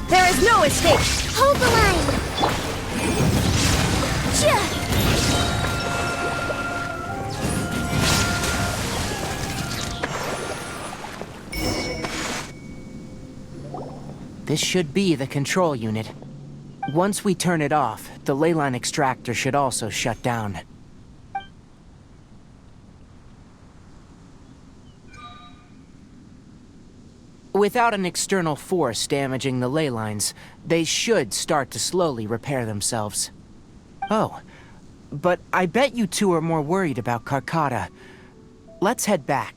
There is no escape! Hold the line. This should be the control unit. Once we turn it off, the leyline extractor should also shut down. Without an external force damaging the ley lines, they should start to slowly repair themselves. Oh, but I bet you two are more worried about Karkata. Let's head back.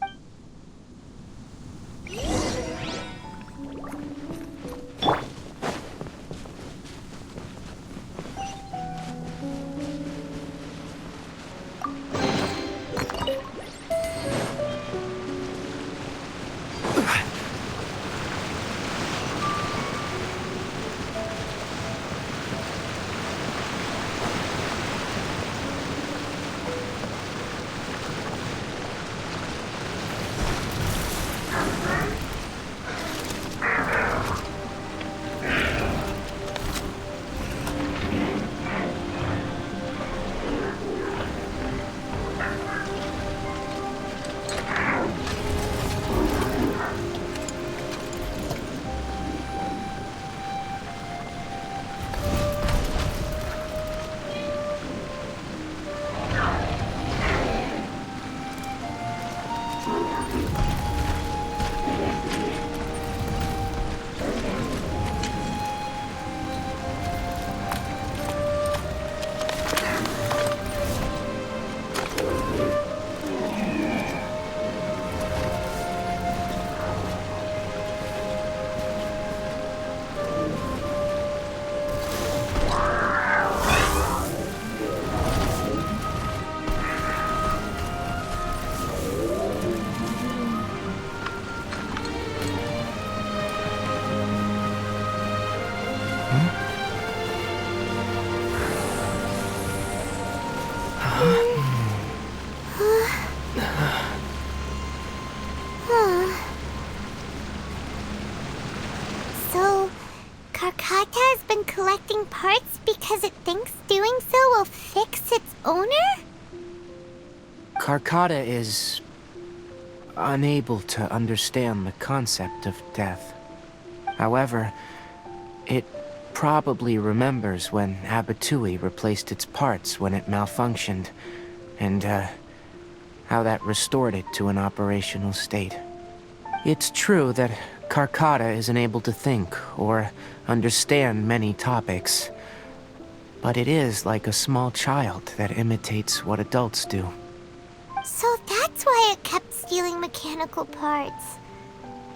So, Karkata has been collecting parts because it thinks doing so will fix its owner? Karkata is unable to understand the concept of death. However, it probably remembers when Abatui replaced its parts when it malfunctioned, and how that restored it to an operational state. It's true that Karkata isn't able to think or understand many topics, but it is like a small child that imitates what adults do. So that's why it kept stealing mechanical parts.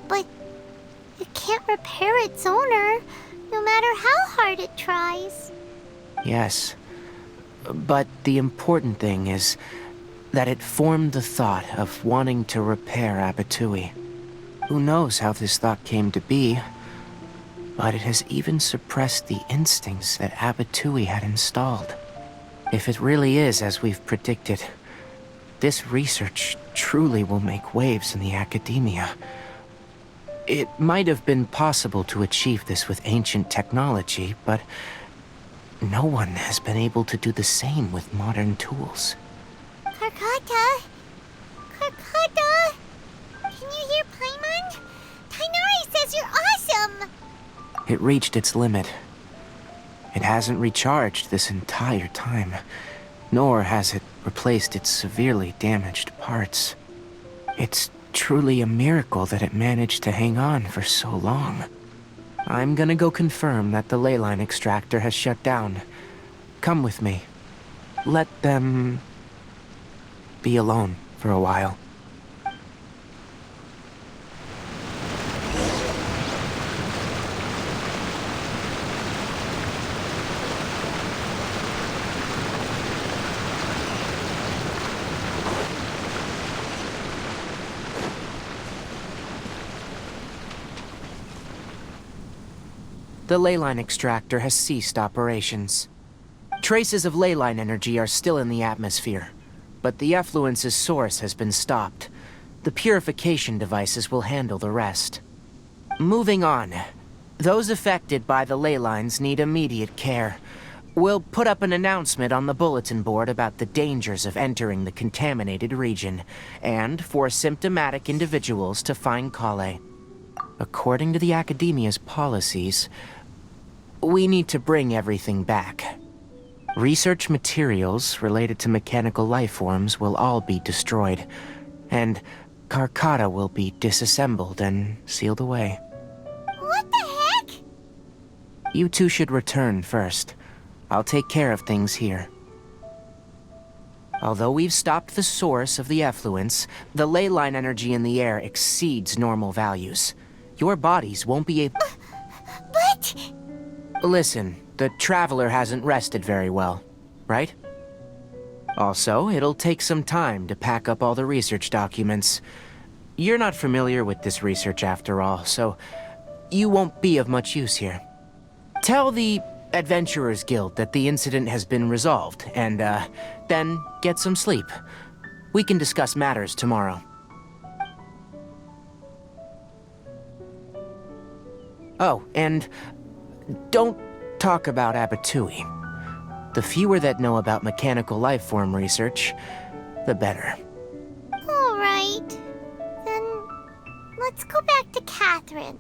But it can't repair its owner, no matter how hard it tries. Yes, but the important thing is that it formed the thought of wanting to repair Abatui. Who knows how this thought came to be, but it has even suppressed the instincts that Abatui had installed. If it really is as we've predicted, this research truly will make waves in the academia. It might have been possible to achieve this with ancient technology, but no one has been able to do the same with modern tools. Karkata? Karkata? Can you hear Paimon? Tighnari says you're awesome! It reached its limit. It hasn't recharged this entire time, nor has it replaced its severely damaged parts. It's truly a miracle that it managed to hang on for so long. I'm gonna go confirm that the ley line extractor has shut down. Come with me. Let them be alone for a while. The ley line extractor has ceased operations. Traces of ley line energy are still in the atmosphere, but the effluence's source has been stopped. The purification devices will handle the rest. Moving on. Those affected by the ley lines need immediate care. We'll put up an announcement on the bulletin board about the dangers of entering the contaminated region, and for symptomatic individuals to find Kale. According to the Academia's policies, we need to bring everything back. Research materials related to mechanical life forms will all be destroyed, and Karkata will be disassembled and sealed away. What the heck? You two should return first. I'll take care of things here. Although we've stopped the source of the effluence, the ley line energy in the air exceeds normal values. Your bodies won't be able... But... Listen, the Traveler hasn't rested very well, right? Also, it'll take some time to pack up all the research documents. You're not familiar with this research after all, so you won't be of much use here. Tell the Adventurers Guild that the incident has been resolved, and, then get some sleep. We can discuss matters tomorrow. Oh, and don't talk about Abatui. The fewer that know about mechanical life form research, the better. All right. Then let's go back to Catherine.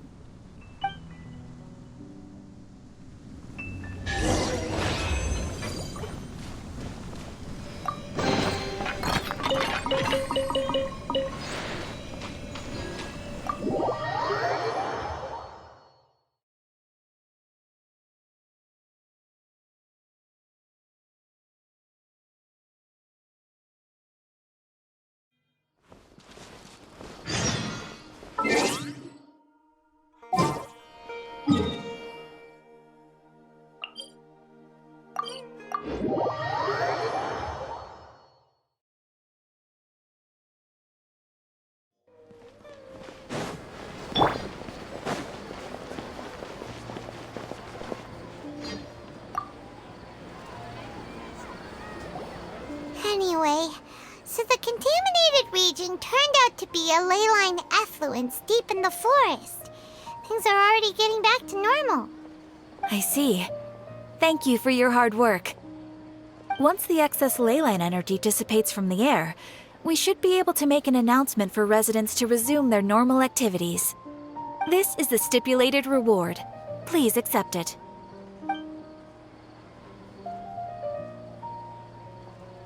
Anyway, so the contaminated region turned out to be a ley line effluence deep in the forest. Things are already getting back to normal. I see. Thank you for your hard work. Once the excess ley line energy dissipates from the air, we should be able to make an announcement for residents to resume their normal activities. This is the stipulated reward. Please accept it.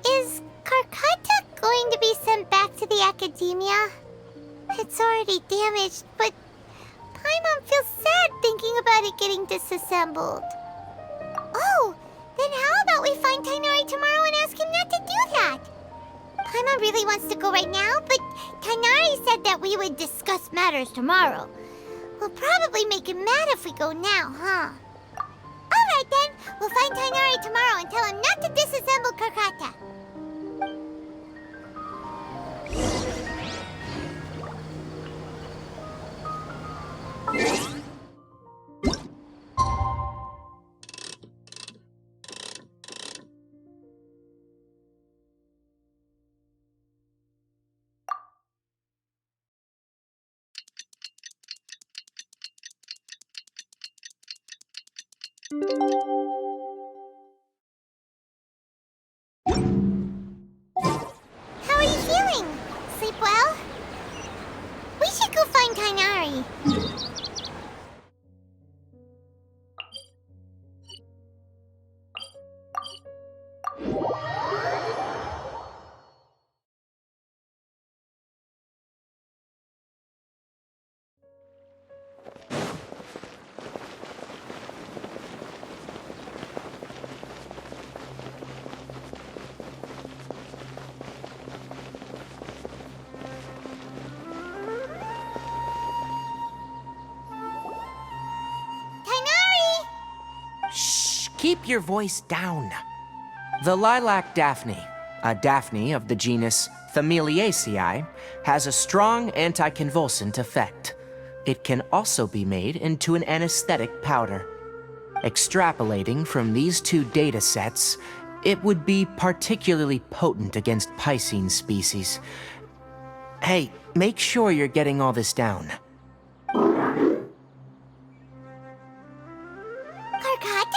Is Karkata going to be sent back to the Academia? It's already damaged, but Paimon feels sad thinking about it getting disassembled. Oh, then how about we find Tighnari tomorrow and ask him not to do that? Paimon really wants to go right now, but Tighnari said that we would discuss matters tomorrow. We'll probably make him mad if we go now, huh? Alright then, we'll find Tighnari tomorrow and tell him not to disassemble Karkata. How are you feeling? Sleep well? We should go find Tighnari. Shh, keep your voice down. The lilac daphne, a daphne of the genus Familiaceae, has a strong anticonvulsant effect. It can also be made into an anesthetic powder. Extrapolating from these two data sets, it would be particularly potent against Piscine species. Hey, make sure you're getting all this down. Karkata?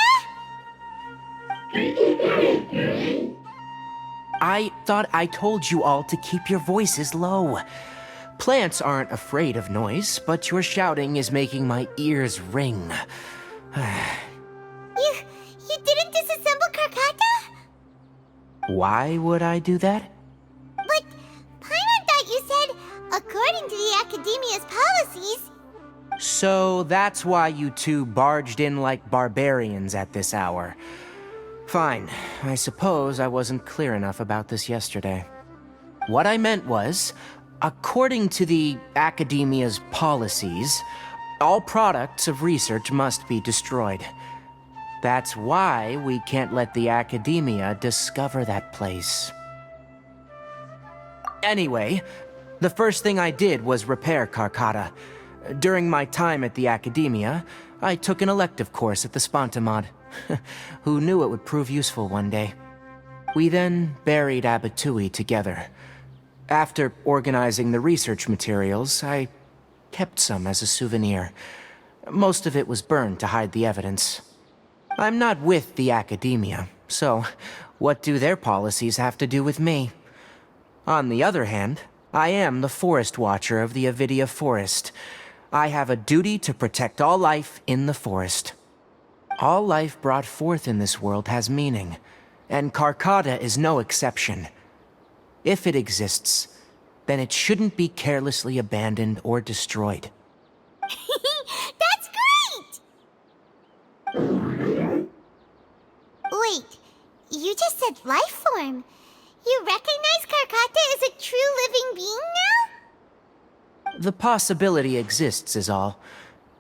I thought I told you all to keep your voices low. Plants aren't afraid of noise, but your shouting is making my ears ring. You didn't disassemble Karkata? Why would I do that? But Paimon thought you said, according to the Academia's policies. So that's why you two barged in like barbarians at this hour. Fine, I suppose I wasn't clear enough about this yesterday. What I meant was, according to the Academia's policies, all products of research must be destroyed. That's why we can't let the Academia discover that place. Anyway, the first thing I did was repair Karkata. During my time at the Academia, I took an elective course at the Spontamod. Who knew it would prove useful one day? We then buried Abatui together. After organizing the research materials, I kept some as a souvenir. Most of it was burned to hide the evidence. I'm not with the Academia, so what do their policies have to do with me? On the other hand, I am the Forest Watcher of the Avidia Forest. I have a duty to protect all life in the forest. All life brought forth in this world has meaning, and Karkata is no exception. If it exists, then it shouldn't be carelessly abandoned or destroyed. That's great! Wait, you just said life form. You recognize Karkata as a true living being now? The possibility exists is all.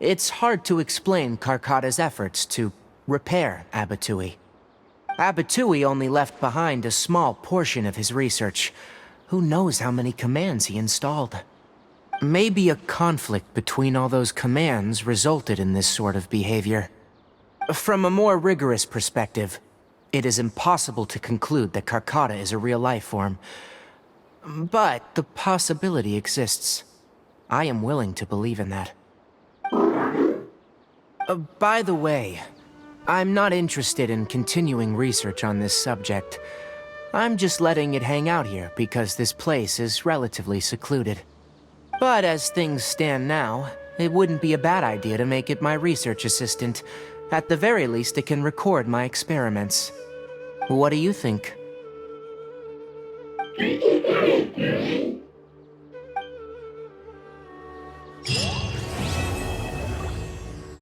It's hard to explain Karkata's efforts to repair Abatui. Abatui only left behind a small portion of his research. Who knows how many commands he installed? Maybe a conflict between all those commands resulted in this sort of behavior. From a more rigorous perspective, it is impossible to conclude that Karkata is a real life form. But the possibility exists. I am willing to believe in that. By the way, I'm not interested in continuing research on this subject. I'm just letting it hang out here because this place is relatively secluded. But as things stand now, it wouldn't be a bad idea to make it my research assistant. At the very least, it can record my experiments. What do you think?